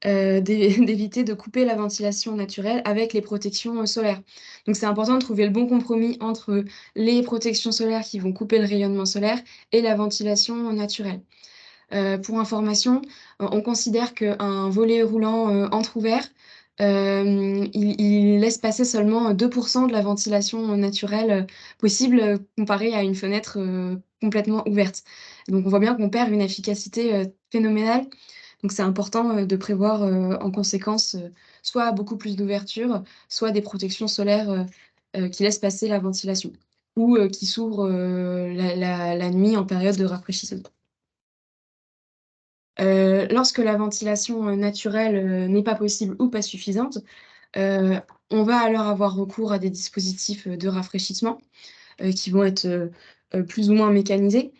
d'éviter de couper la ventilation naturelle avec les protections, solaires. Donc c'est important de trouver le bon compromis entre les protections solaires qui vont couper le rayonnement solaire et la ventilation naturelle. Pour information, on considère qu'un volet roulant, entrouvert, il laisse passer seulement, 2 de la ventilation naturelle, possible, comparé à une fenêtre, complètement ouverte. Donc on voit bien qu'on perd une efficacité, phénoménale. Donc c'est important, de prévoir, en conséquence, soit beaucoup plus d'ouverture, soit des protections solaires, qui laissent passer la ventilation ou, qui s'ouvrent, la nuit en période de rafraîchissement. lorsque la ventilation naturelle n'est pas possible ou pas suffisante, on va alors avoir recours à des dispositifs de rafraîchissement qui vont être plus ou moins mécanisés.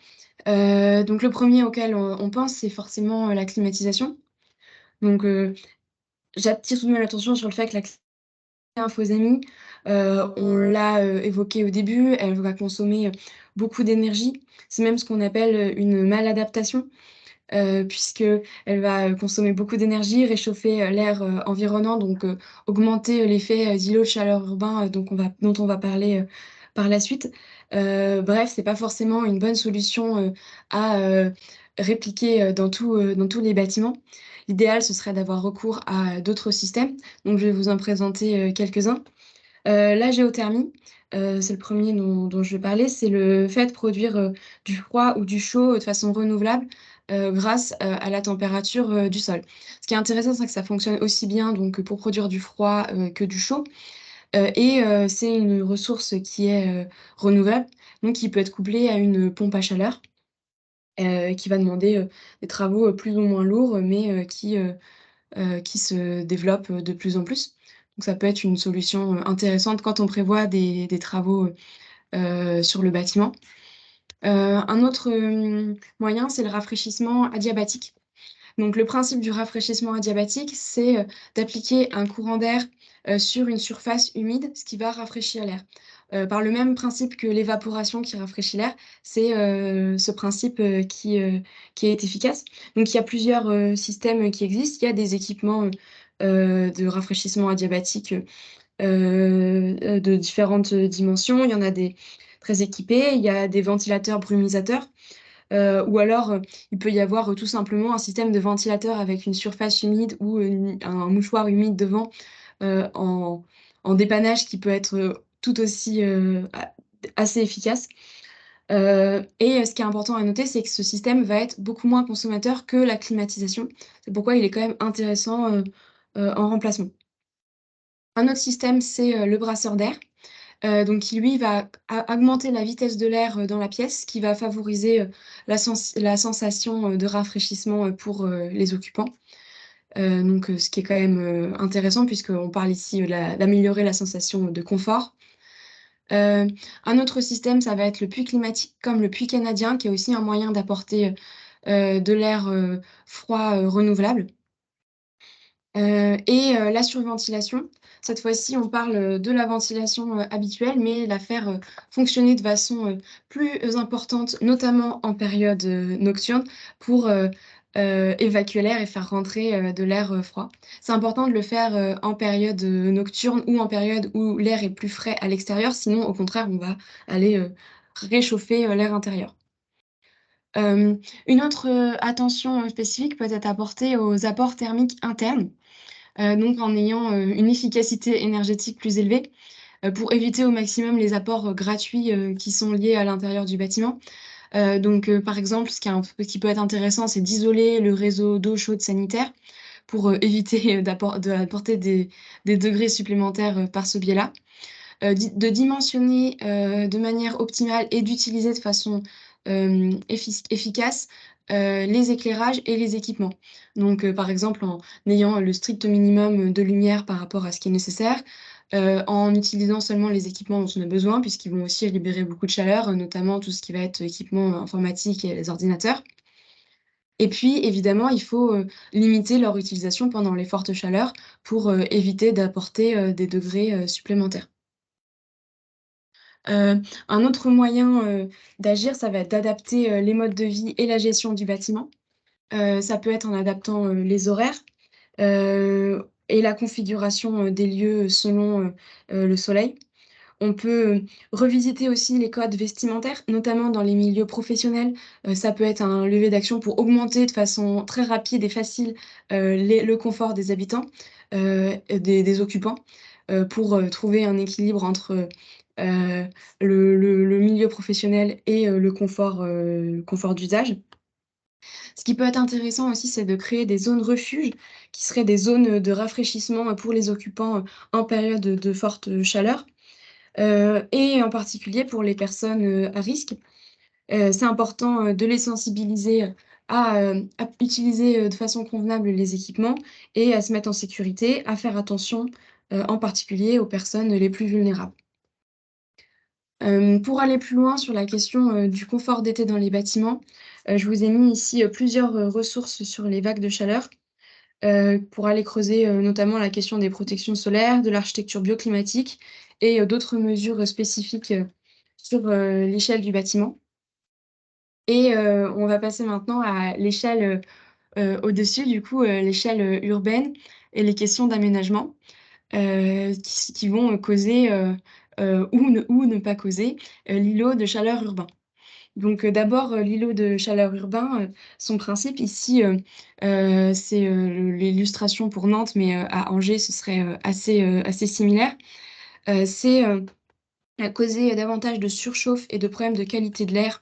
Donc le premier auquel on pense, c'est forcément la climatisation. Donc j'attire tout de même l'attention sur le fait que la lymphosémie, on l'a évoqué au début, elle va consommer beaucoup d'énergie. C'est même ce qu'on appelle une maladaptation, puisqu'elle va consommer beaucoup d'énergie, réchauffer l'air environnant, donc augmenter l'effet d'îlot de chaleur urbain dont on va parler par la suite. Bref, c'est pas forcément une bonne solution à répliquer dans tous les bâtiments. L'idéal, ce serait d'avoir recours à d'autres systèmes. Donc, je vais vous en présenter quelques-uns. La géothermie, c'est le premier dont je vais parler. C'est le fait de produire du froid ou du chaud de façon renouvelable grâce à la température du sol. Ce qui est intéressant, c'est que ça fonctionne aussi bien donc, pour produire du froid que du chaud. C'est une ressource qui est renouvelable, donc qui peut être couplée à une pompe à chaleur qui va demander des travaux plus ou moins lourds, mais qui se développe de plus en plus. Donc ça peut être une solution intéressante quand on prévoit des travaux sur le bâtiment. Un autre moyen, c'est le rafraîchissement adiabatique. Donc le principe du rafraîchissement adiabatique, c'est d'appliquer un courant d'air sur une surface humide, ce qui va rafraîchir l'air. Par le même principe que l'évaporation qui rafraîchit l'air, c'est ce principe qui est efficace. Donc il y a plusieurs systèmes qui existent. Il y a des équipements de rafraîchissement adiabatique de différentes dimensions. Il y en a des très équipés. Il y a des ventilateurs brumisateurs. Ou alors, il peut y avoir tout simplement un système de ventilateur avec une surface humide ou un mouchoir humide devant en, en dépannage qui peut être tout aussi assez efficace. Ce qui est important à noter, c'est que ce système va être beaucoup moins consommateur que la climatisation. C'est pourquoi il est quand même intéressant en remplacement. Un autre système, c'est le brasseur d'air. Donc qui lui va augmenter la vitesse de l'air dans la pièce, ce qui va favoriser la sensation de rafraîchissement pour les occupants. Ce qui est quand même intéressant puisqu'on parle ici d'améliorer la sensation de confort. Un autre système, ça va être le puits climatique, comme le puits canadien, qui est aussi un moyen d'apporter de l'air froid renouvelable. La surventilation, cette fois-ci, on parle de la ventilation habituelle, mais la faire fonctionner de façon plus importante, notamment en période nocturne, pour évacuer l'air et faire rentrer de l'air froid. C'est important de le faire en période nocturne ou en période où l'air est plus frais à l'extérieur, sinon, au contraire, on va aller réchauffer l'air intérieur. Une autre attention spécifique peut être apportée aux apports thermiques internes. Donc en ayant une efficacité énergétique plus élevée pour éviter au maximum les apports gratuits qui sont liés à l'intérieur du bâtiment. Par exemple, qui peut être intéressant, c'est d'isoler le réseau d'eau chaude sanitaire pour éviter d'apporter des degrés supplémentaires par ce biais-là. De dimensionner de manière optimale et d'utiliser de façon efficace les éclairages et les équipements. Par exemple, en ayant le strict minimum de lumière par rapport à ce qui est nécessaire, en utilisant seulement les équipements dont on a besoin, puisqu'ils vont aussi libérer beaucoup de chaleur, notamment tout ce qui va être équipement informatique et les ordinateurs. Et puis, évidemment, il faut limiter leur utilisation pendant les fortes chaleurs pour éviter d'apporter des degrés supplémentaires. Un autre moyen d'agir, ça va être d'adapter les modes de vie et la gestion du bâtiment. Ça peut être en adaptant les horaires et la configuration des lieux selon le soleil. On peut revisiter aussi les codes vestimentaires, notamment dans les milieux professionnels. Ça peut être un levier d'action pour augmenter de façon très rapide et facile le confort des habitants, des occupants, pour trouver un équilibre entre le milieu professionnel et le confort d'usage. Ce qui peut être intéressant aussi, c'est de créer des zones refuges, qui seraient des zones de rafraîchissement pour les occupants en période de forte chaleur, et en particulier pour les personnes à risque. C'est important de les sensibiliser à utiliser de façon convenable les équipements et à se mettre en sécurité, à faire attention en particulier aux personnes les plus vulnérables. Pour aller plus loin sur la question du confort d'été dans les bâtiments, je vous ai mis ici plusieurs ressources sur les vagues de chaleur pour aller creuser notamment la question des protections solaires, de l'architecture bioclimatique et d'autres mesures spécifiques sur l'échelle du bâtiment. Et on va passer maintenant à l'échelle au-dessus, du coup, l'échelle urbaine et les questions d'aménagement qui vont causer ou ne pas causer l'îlot de chaleur urbain. Donc, d'abord, l'îlot de chaleur urbain, son principe ici, c'est l'illustration pour Nantes, mais à Angers, ce serait assez similaire. C'est causer davantage de surchauffe et de problèmes de qualité de l'air,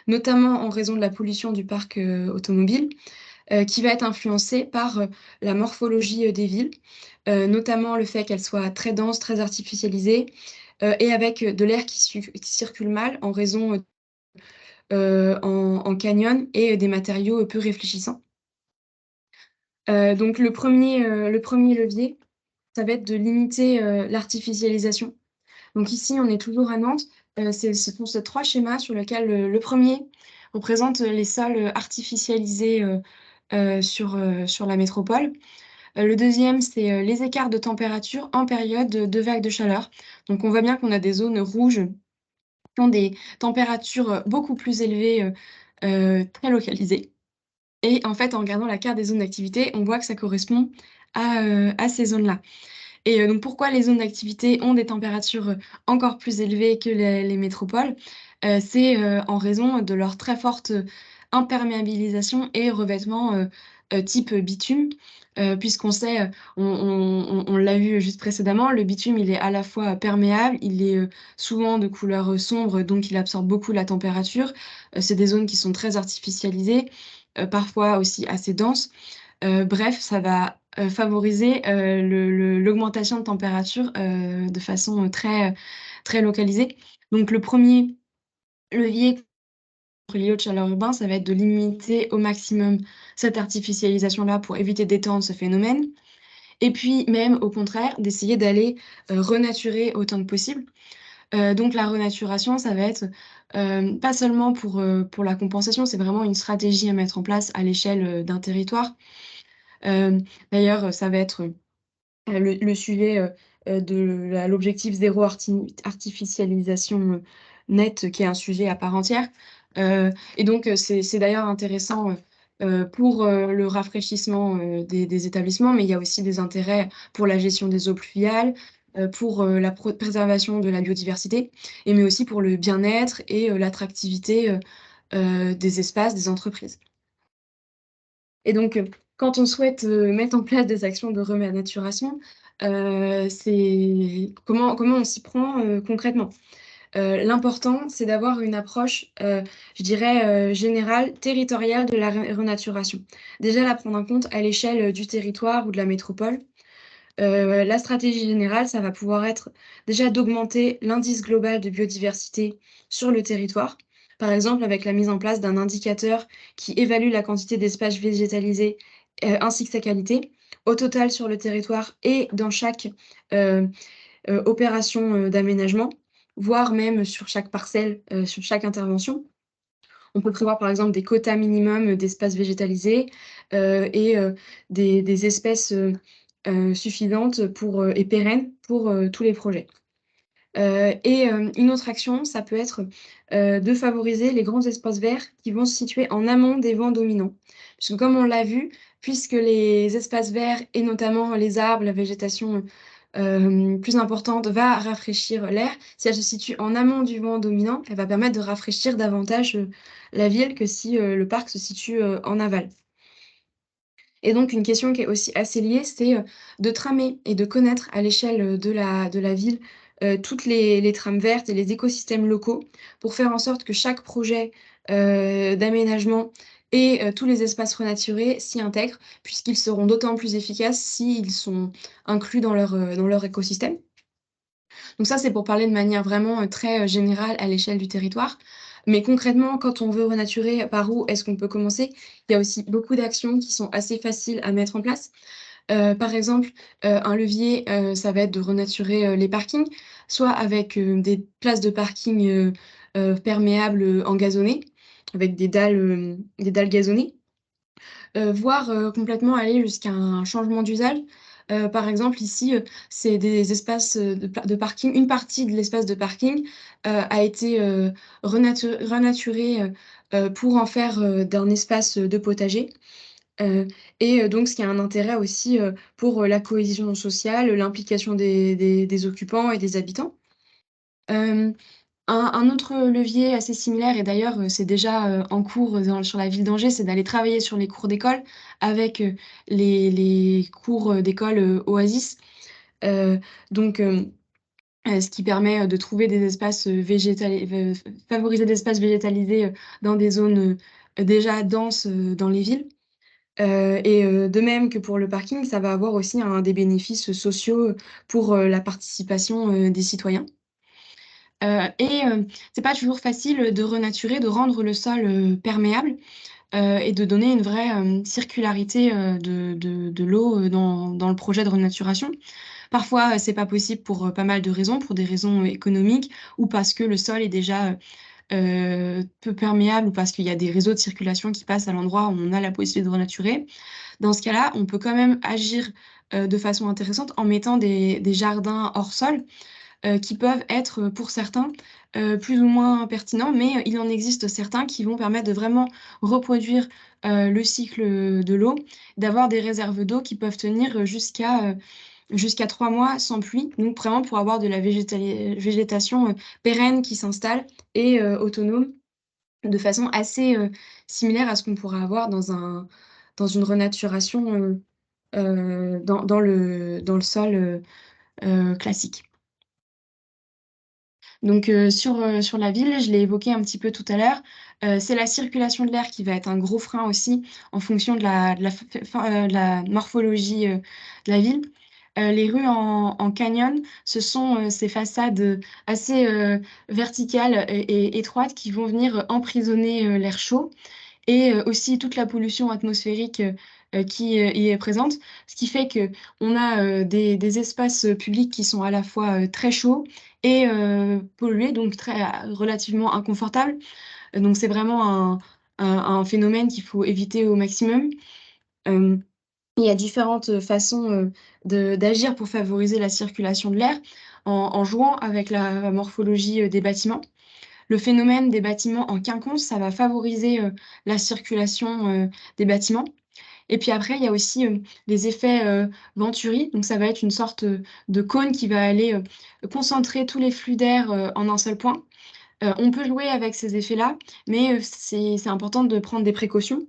notamment en raison de la pollution du parc automobile, qui va être influencée par la morphologie des villes, notamment le fait qu'elles soient très denses, très artificialisées, et avec de l'air qui circule mal en raison en canyon et des matériaux peu réfléchissants. Donc le premier levier, ça va être de limiter l'artificialisation. Donc ici, on est toujours à Nantes. Ce sont ces 3 schémas sur lesquels le premier représente les sols artificialisés sur la métropole. Le deuxième, c'est les écarts de température en période de vague de chaleur. Donc on voit bien qu'on a des zones rouges qui ont des températures beaucoup plus élevées, très localisées. Et en fait, en regardant la carte des zones d'activité, on voit que ça correspond à ces zones-là. Et donc pourquoi les zones d'activité ont des températures encore plus élevées que les métropoles? C'est en raison de leur très forte imperméabilisation et revêtement type bitume. Puisqu'on sait, on l'a vu juste précédemment, le bitume, il est à la fois perméable, il est souvent de couleur sombre, donc il absorbe beaucoup la température. C'est des zones qui sont très artificialisées, parfois aussi assez denses. Bref, ça va favoriser l'augmentation de température de façon très localisée. Donc le premier levier contre l'îlot de chaleur urbain, ça va être de limiter au maximum cette artificialisation-là pour éviter d'étendre ce phénomène. Et puis même au contraire, d'essayer d'aller renaturer autant que possible. Donc la renaturation, ça va être pas seulement pour la compensation, c'est vraiment une stratégie à mettre en place à l'échelle d'un territoire. D'ailleurs, ça va être le sujet de l'objectif zéro artificialisation nette, qui est un sujet à part entière. Et donc, c'est d'ailleurs intéressant pour le rafraîchissement des établissements, mais il y a aussi des intérêts pour la gestion des eaux pluviales, pour la préservation de la biodiversité, mais aussi pour le bien-être et l'attractivité des espaces, des entreprises. Et donc, quand on souhaite mettre en place des actions de renaturation, c'est comment on s'y prend concrètement? L'important, c'est d'avoir une approche, je dirais, générale, territoriale de la renaturation. Déjà, la prendre en compte à l'échelle du territoire ou de la métropole. La stratégie générale, ça va pouvoir être déjà d'augmenter l'indice global de biodiversité sur le territoire. Par exemple, avec la mise en place d'un indicateur qui évalue la quantité d'espaces végétalisés, ainsi que sa qualité, au total sur le territoire et dans chaque, heu opération, d'aménagement, voire même sur chaque parcelle, sur chaque intervention. On peut prévoir par exemple des quotas minimums d'espaces végétalisés, et des espèces, suffisantes pour, et pérennes pour, tous les projets. Et une autre action, ça peut être, de favoriser les grands espaces verts qui vont se situer en amont des vents dominants. Puisque comme on l'a vu, puisque les espaces verts et notamment les arbres, la végétation, plus importante va rafraîchir l'air, si elle se situe en amont du vent dominant, elle va permettre de rafraîchir davantage, la ville que si, le parc se situe, en aval. Et donc une question qui est aussi assez liée, c'est, de tramer et de connaître à l'échelle, de la ville, toutes les trames vertes et les écosystèmes locaux pour faire en sorte que chaque projet, d'aménagement et tous les espaces renaturés s'y intègrent, puisqu'ils seront d'autant plus efficaces s'ils sont inclus dans leur écosystème. Donc ça, c'est pour parler de manière vraiment, très, générale à l'échelle du territoire. Mais concrètement, quand on veut renaturer, par où est-ce qu'on peut commencer? Il y a aussi beaucoup d'actions qui sont assez faciles à mettre en place. Par exemple, un levier, ça va être de renaturer, les parkings, soit avec, des places de parking, perméables, engazonnées, avec des dalles gazonnées, voire, complètement aller jusqu'à un changement d'usage. Par exemple, ici, c'est des espaces, de parking. Une partie de l'espace de parking, a été, renaturée, pour en faire, d'un espace, de potager. Heu donc ce qui a un intérêt aussi, pour, la cohésion sociale, l'implication des occupants et des habitants. Hem, un autre levier assez similaire et d'ailleurs, c'est déjà, en cours sur la ville d'Angers, c'est d'aller travailler sur les cours d'école avec, les cours, d'école, Oasis. Heu donc ce qui permet, de trouver des espaces, favoriser des espaces végétalisés, dans des zones, déjà denses, dans les villes. De même que pour le parking, ça va avoir aussi des bénéfices sociaux, pour, la participation, des citoyens. C'est pas toujours facile, de renaturer, de rendre le sol, perméable, et de donner une vraie, circularité, de l'eau, dans le projet de renaturation. Parfois, c'est pas possible pour, pas mal de raisons, pour des raisons économiques ou parce que le sol est déjà, peu perméable ou parce qu'il y a des réseaux de circulation qui passent à l'endroit où on a la possibilité de renaturer. Dans ce cas-là, on peut quand même agir, de façon intéressante en mettant des jardins hors sol, qui peuvent être, pour certains, plus ou moins pertinents, mais il en existe certains qui vont permettre de vraiment reproduire, le cycle, de l'eau, d'avoir des réserves d'eau qui peuvent tenir, jusqu'à 3 mois sans pluie, donc vraiment pour avoir de la végétation, pérenne qui s'installe et autonome, de façon assez, similaire à ce qu'on pourrait avoir dans une renaturation, dans le sol, classique. Donc sur la ville, je l'ai évoqué un petit peu tout à l'heure, c'est la circulation de l'air qui va être un gros frein aussi en fonction de la morphologie, de la ville. Les rues en canyon, ce sont, ces façades, assez, verticales et étroites qui vont venir emprisonner, l'air chaud et aussi toute la pollution atmosphérique, qui, y est présente. Ce qui fait qu'on a, des espaces, publics qui sont à la fois, très chauds et pollués, donc relativement inconfortables. Donc c'est vraiment un phénomène qu'il faut éviter au maximum. Hem, il y a différentes, façons, d'agir pour favoriser la circulation de l'air en jouant avec la morphologie, des bâtiments. Le phénomène des bâtiments en quinconce, ça va favoriser, la circulation, des bâtiments et puis après, il y a aussi, les effets, Venturi. Donc ça va être une sorte, de cône qui va aller, concentrer tous les flux d'air, en un seul point. On peut jouer avec ces effets-là, mais c'est important de prendre des précautions,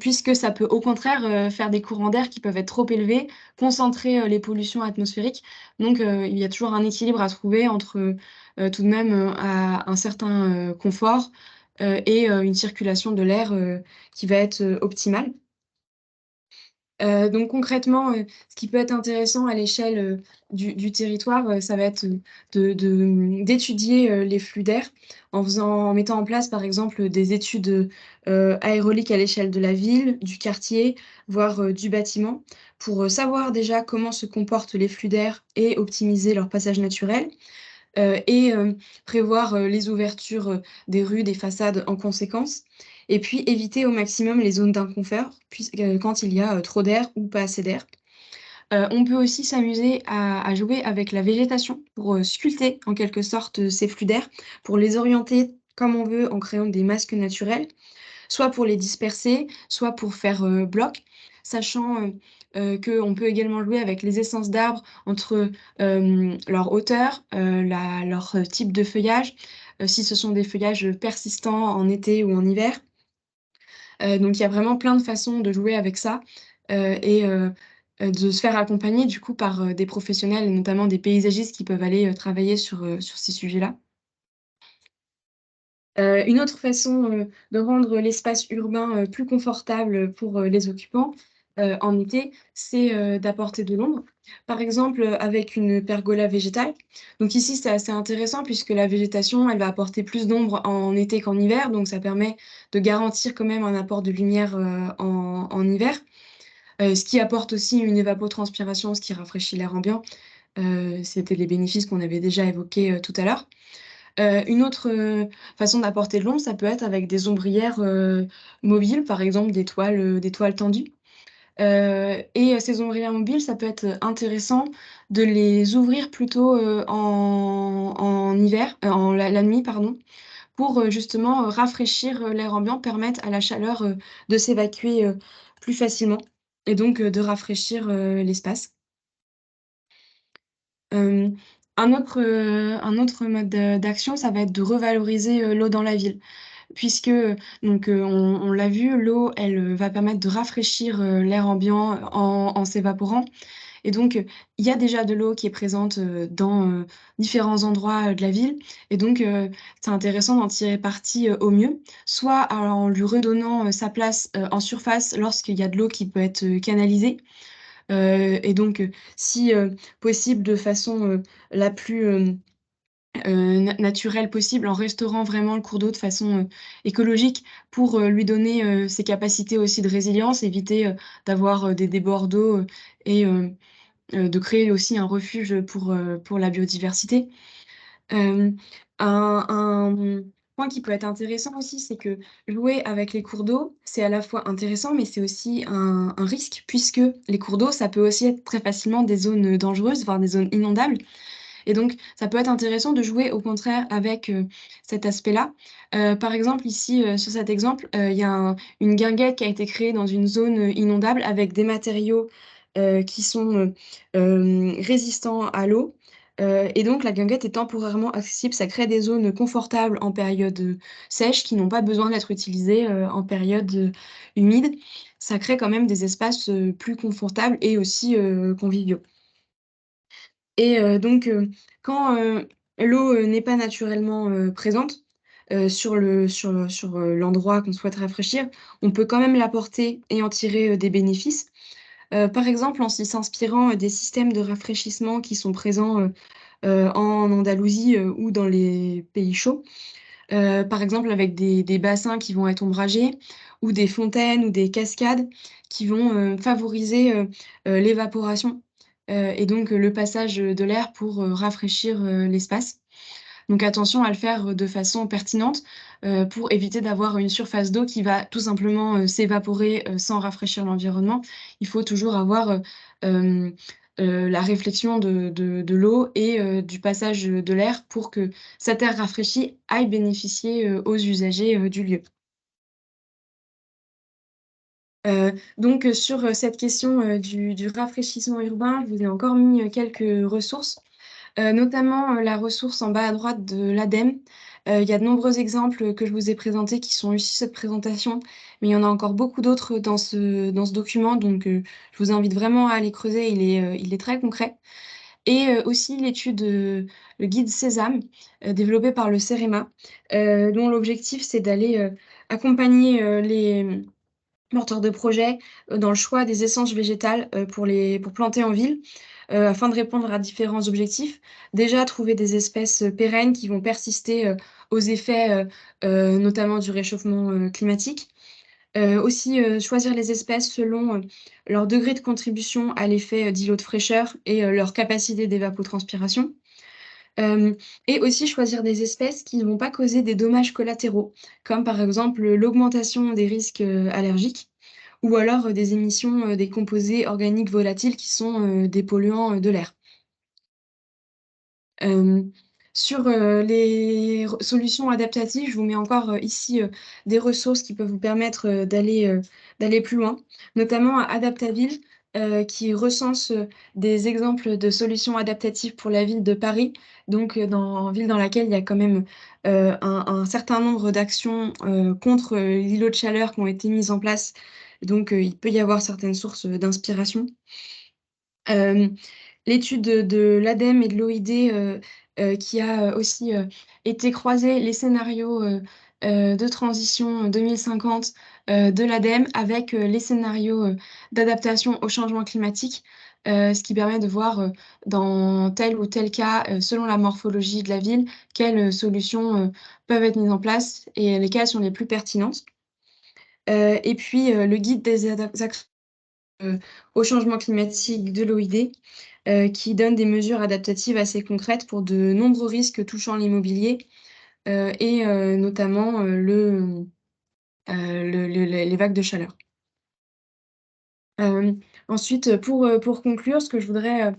puisque ça peut au contraire, faire des courants d'air qui peuvent être trop élevés, concentrer, les pollutions atmosphériques. Donc il y a toujours un équilibre à trouver entre, tout de même, à un certain, confort, et une circulation de l'air, qui va être, optimale. Donc concrètement, ce qui peut être intéressant à l'échelle, du territoire, ça va être, d'étudier, les flux d'air en mettant en place, par exemple, des études, aéroliques à l'échelle de la ville, du quartier, voire, du bâtiment, pour, savoir déjà comment se comportent les flux d'air et optimiser leur passage naturel. Prévoir, les ouvertures, des rues, des façades en conséquence et puis éviter au maximum les zones d'inconfort quand il y a, trop d'air ou pas assez d'air. On peut aussi s'amuser à jouer avec la végétation pour, sculpter en quelque sorte, ces flux d'air, pour les orienter comme on veut en créant des masques naturels soit pour les disperser, soit pour faire, bloc, sachant, qu'on peut également jouer avec les essences d'arbres entre, leur hauteur, leur, type de feuillage, si ce sont des feuillages, persistants en été ou en hiver. Donc il y a vraiment plein de façons de jouer avec ça, de se faire accompagner du coup par, des professionnels et notamment des paysagistes qui peuvent aller, travailler sur ces sujets-là. Une autre façon, de rendre l'espace urbain, plus confortable, pour, les occupants, en été, c'est d'apporter de l'ombre. Par exemple, avec une pergola végétale. Donc ici, c'est assez intéressant puisque la végétation, elle va apporter plus d'ombre en été qu'en hiver, donc ça permet de garantir quand même un apport de lumière, en hiver. Ce qui apporte aussi une évapotranspiration, ce qui rafraîchit l'air ambiant. C'était les bénéfices qu'on avait déjà évoqués, tout à l'heure. Une autre, façon d'apporter de l'ombre, ça peut être avec des ombrières, mobiles, par exemple des toiles tendues. Ces ombrières mobiles, ça peut être intéressant de les ouvrir plutôt, en hiver, la nuit, pardon, pour, justement, rafraîchir, l'air ambiant, permettre à la chaleur, de s'évacuer, plus facilement et donc de rafraîchir, l'espace. Hem, un autre mode d'action, ça va être de revaloriser, l'eau dans la ville. Puisque, on l'a vu, l'eau, elle, va permettre de rafraîchir, l'air ambiant en s'évaporant et donc, il y a déjà de l'eau qui est présente, dans, différents endroits, de la ville et donc, c'est intéressant d'en tirer parti, au mieux. Soit en lui redonnant, sa place, en surface lorsqu'il y a de l'eau qui peut être, canalisée, et donc, si, possible de façon, la plus, naturelle possible, en restaurant vraiment le cours d'eau de façon, écologique pour, lui donner, ses capacités aussi de résilience, éviter, d'avoir, des débords d'eau, et de créer aussi un refuge pour la biodiversité. Hem, un point qui peut être intéressant aussi, c'est que jouer avec les cours d'eau, c'est à la fois intéressant, mais c'est aussi un risque puisque les cours d'eau, ça peut aussi être très facilement des zones, dangereuses, voire des zones inondables et donc ça peut être intéressant de jouer au contraire avec, cet aspect-là. Par exemple ici, sur cet exemple, il y a une guinguette qui a été créée dans une zone, inondable avec des matériaux, qui sont, résistants à l'eau, et donc la guinguette est temporairement accessible. Ça crée des zones confortables en période, sèche qui n'ont pas besoin d'être utilisées, en période, humide. Ça crée quand même des espaces, plus confortables et aussi, conviviaux. Donc, quand, l'eau, n'est pas naturellement, présente, sur l'endroit qu'on souhaite rafraîchir, on peut quand même l'apporter et en tirer, des bénéfices. Par exemple, en s'inspirant, des systèmes de rafraîchissement qui sont présents, en Andalousie, ou dans les pays chauds. Par exemple avec des bassins qui vont être ombragés ou des fontaines ou des cascades qui vont, favoriser, l'évaporation, et donc le passage, de l'air pour, rafraîchir, l'espace. Donc attention à le faire, de façon pertinente, pour éviter d'avoir une surface d'eau qui va tout simplement, s'évaporer, sans rafraîchir l'environnement. Il faut toujours avoir, hem, la réflexion de l'eau et du passage, de l'air pour que cet air rafraîchi aille bénéficier, aux usagers, du lieu. Sur, cette question, du rafraîchissement urbain, je vous ai encore mis, quelques ressources. Notamment, la ressource en bas à droite de l'ADEME. Il y a de nombreux exemples, que je vous ai présentés qui sont issus de cette présentation, mais il y en a encore beaucoup d'autres dans ce document, je vous invite vraiment à aller creuser, il est très concret et aussi le guide Sésame, développé par le CEREMA, dont l'objectif c'est d'aller, accompagner, les porteurs de projets, dans le choix des essences végétales, pour planter en ville, afin de répondre à différents objectifs. Déjà, trouver des espèces, pérennes qui vont persister, aux effets, notamment du réchauffement, climatique. Aussi, choisir les espèces selon, leur degré de contribution à l'effet, d'îlot de fraîcheur et leur capacité d'évapotranspiration. Hem et aussi choisir des espèces qui ne vont pas causer des dommages collatéraux, comme par exemple, l'augmentation des risques, allergiques ou alors, des émissions, des composés organiques volatiles qui sont, des polluants, de l'air. Hem, sur, les solutions adaptatives, je vous mets encore, ici, des ressources qui peuvent vous permettre, d'aller plus loin, notamment Adaptaville, qui recense, des exemples de solutions adaptatives pour la ville de Paris, ville dans laquelle il y a quand même, un certain nombre d'actions, contre, l'îlot de chaleur qui ont été mises en place, il peut y avoir certaines sources, d'inspiration. Hem, L'étude de l'ADEME et de l'OID, qui a, aussi, été croiser les scénarios, de transition 2050, de l'ADEME avec les scénarios d'adaptation au changement climatique, ce qui permet de voir dans tel ou tel cas, selon la morphologie de la ville, quelles solutions peuvent être mises en place et lesquelles sont les plus pertinentes. Et puis le guide des actions au changement climatique de l'OID, qui donne des mesures adaptatives assez concrètes pour de nombreux risques touchant l'immobilier, et notamment les vagues de chaleur. Ensuite, pour conclure, ce que je voudrais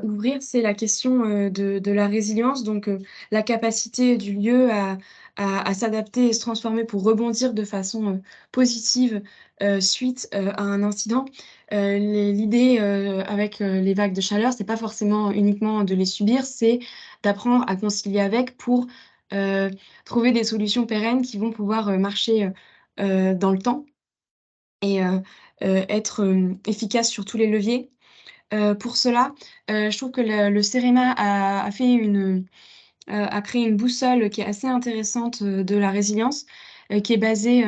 ouvrir, c'est la question de la résilience, donc la capacité du lieu à s'adapter et se transformer pour rebondir de façon positive suite à un incident. L'idée avec les vagues de chaleur, c'est pas forcément uniquement de les subir, c'est d'apprendre à concilier avec pour euh, trouver des solutions pérennes qui vont pouvoir marcher dans le temps et être efficace sur tous les leviers. Pour cela, je trouve que le CEREMA a créé une boussole qui est assez intéressante de la résilience, qui est basée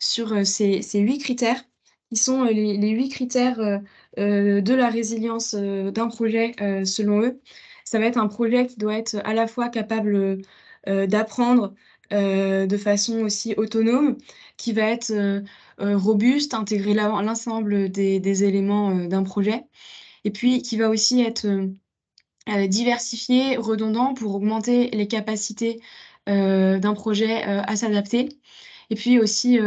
sur ces 8 critères, qui sont les 8 critères de la résilience d'un projet selon eux. Ça va être un projet qui doit être à la fois capable d'apprendre de façon aussi autonome, qui va être robuste, intégrer l'ensemble des éléments d'un projet, et puis qui va aussi être diversifié, redondant pour augmenter les capacités d'un projet à s'adapter, et puis aussi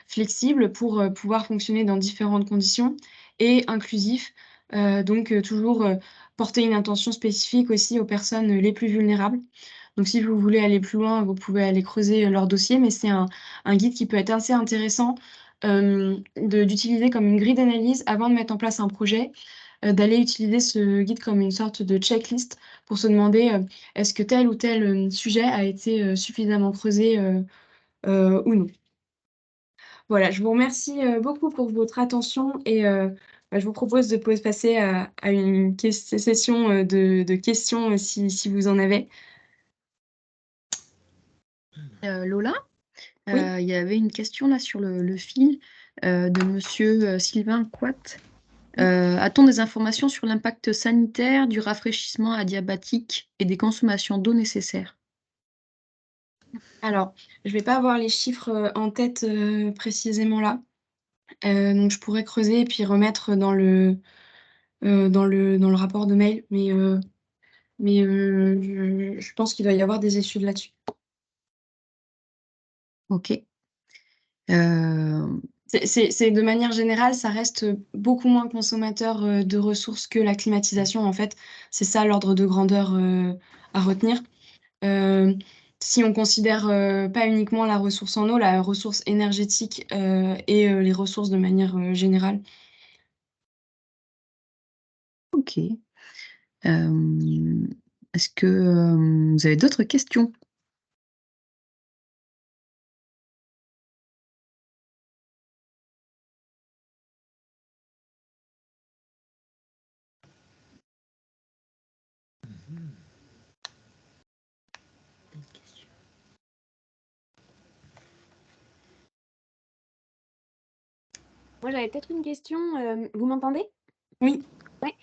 flexible pour pouvoir fonctionner dans différentes conditions, et inclusif, donc toujours porter une attention spécifique aussi aux personnes les plus vulnérables. Donc si vous voulez aller plus loin, vous pouvez aller creuser leur dossier, mais c'est un guide qui peut être assez intéressant d'utiliser comme une grille d'analyse avant de mettre en place un projet, d'aller utiliser ce guide comme une sorte de checklist pour se demander est-ce que tel ou tel sujet a été suffisamment creusé ou non. Voilà, je vous remercie beaucoup pour votre attention et je vous propose de passer à une session de questions si vous en avez. Lola, Oui. il y avait une question là sur le fil de monsieur Sylvain Quat. A-t-on des informations sur l'impact sanitaire du rafraîchissement adiabatique et des consommations d'eau nécessaires? Alors, je ne vais pas avoir les chiffres en tête précisément là. Donc, je pourrais creuser et puis remettre dans le rapport de mail. Mais je pense qu'il doit y avoir des études là-dessus. Ok. Euh, C'est de manière générale, ça reste beaucoup moins consommateur de ressources que la climatisation, en fait. C'est ça l'ordre de grandeur à retenir. Euh, Si on considère pas uniquement la ressource en eau, la ressource énergétique et les ressources de manière générale. ok. Est-ce que vous avez d'autres questions? Moi, j'avais peut-être une question. Vous m'entendez? Oui. Ouais.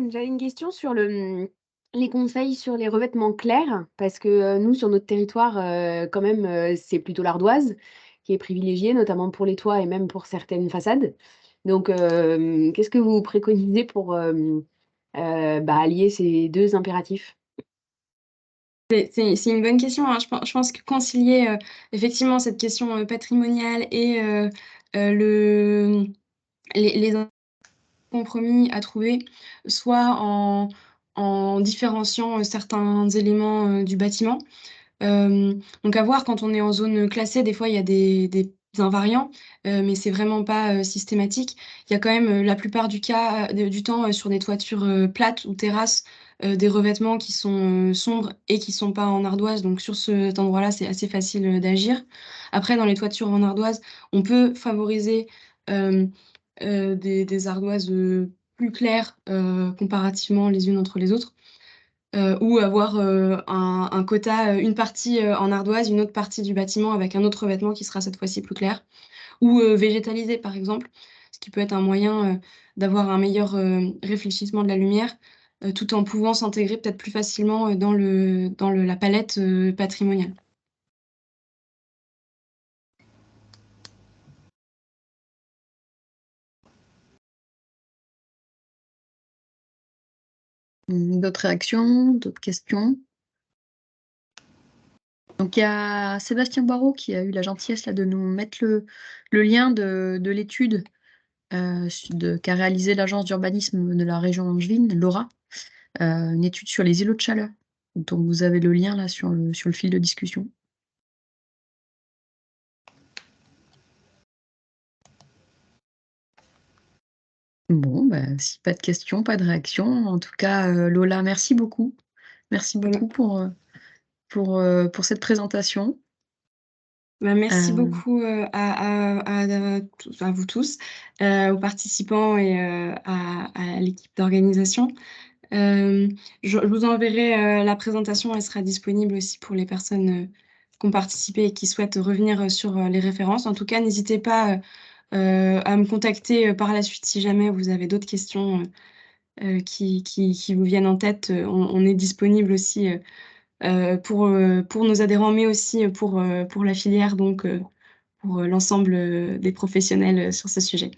J'avais une question sur les conseils sur les revêtements clairs, parce que nous, sur notre territoire, quand même, c'est plutôt l'ardoise qui est privilégiée, notamment pour les toits et même pour certaines façades. Donc, qu'est-ce que vous préconisez pour allier ces deux impératifs? C'est une bonne question, hein. Je pense que concilier effectivement cette question patrimoniale et les compromis à trouver, soit en différenciant certains éléments du bâtiment. Donc à voir quand on est en zone classée, des fois il y a des invariants, mais c'est vraiment pas systématique. Il y a quand même la plupart du temps sur des toitures plates ou terrasses, des revêtements qui sont sombres et qui sont pas en ardoise. Donc sur cet endroit-là, c'est assez facile d'agir. Après, dans les toitures en ardoise, on peut favoriser euh, des ardoises plus claires comparativement les unes entre les autres, ou avoir un quota, une partie en ardoise, une autre partie du bâtiment avec un autre revêtement qui sera cette fois-ci plus clair. ou végétaliser par exemple, ce qui peut être un moyen d'avoir un meilleur réfléchissement de la lumière, tout en pouvant s'intégrer peut-être plus facilement dans la palette patrimoniale. D'autres réactions, d'autres questions? Donc il y a Sébastien Boireau qui a eu la gentillesse là, de nous mettre le lien de l'étude qu'a réalisée l'agence d'urbanisme de la région angevine, l'AURA, une étude sur les îlots de chaleur. Donc vous avez le lien là sur le fil de discussion. Bon, si pas de questions, pas de réactions. En tout cas, Lola, merci beaucoup. Merci beaucoup pour cette présentation. Merci beaucoup à vous tous, aux participants et à l'équipe d'organisation. Je vous enverrai la présentation, elle sera disponible aussi pour les personnes qui ont participé et qui souhaitent revenir sur les références. En tout cas, n'hésitez pas à me contacter par la suite si jamais vous avez d'autres questions qui vous viennent en tête. On est disponible aussi pour nos adhérents, mais aussi pour la filière, donc pour l'ensemble des professionnels sur ce sujet.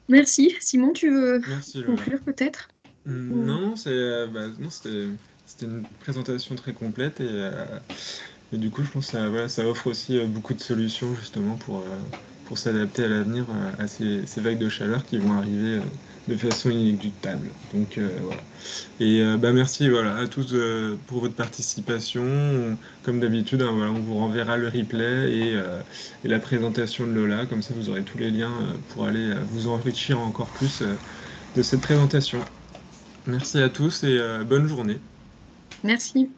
Merci. Simon, tu veux Merci, Lola. conclure peut-être? Non, c'était une présentation très complète et du coup, je pense que ça offre aussi beaucoup de solutions justement pour s'adapter à l'avenir à ces vagues de chaleur qui vont arriver de façon inéluctable. Donc voilà. Et merci à tous pour votre participation. Comme d'habitude, hein, on vous renverra le replay et la présentation de Lola. Comme ça, vous aurez tous les liens pour aller vous enrichir encore plus de cette présentation. Merci à tous et bonne journée. Merci.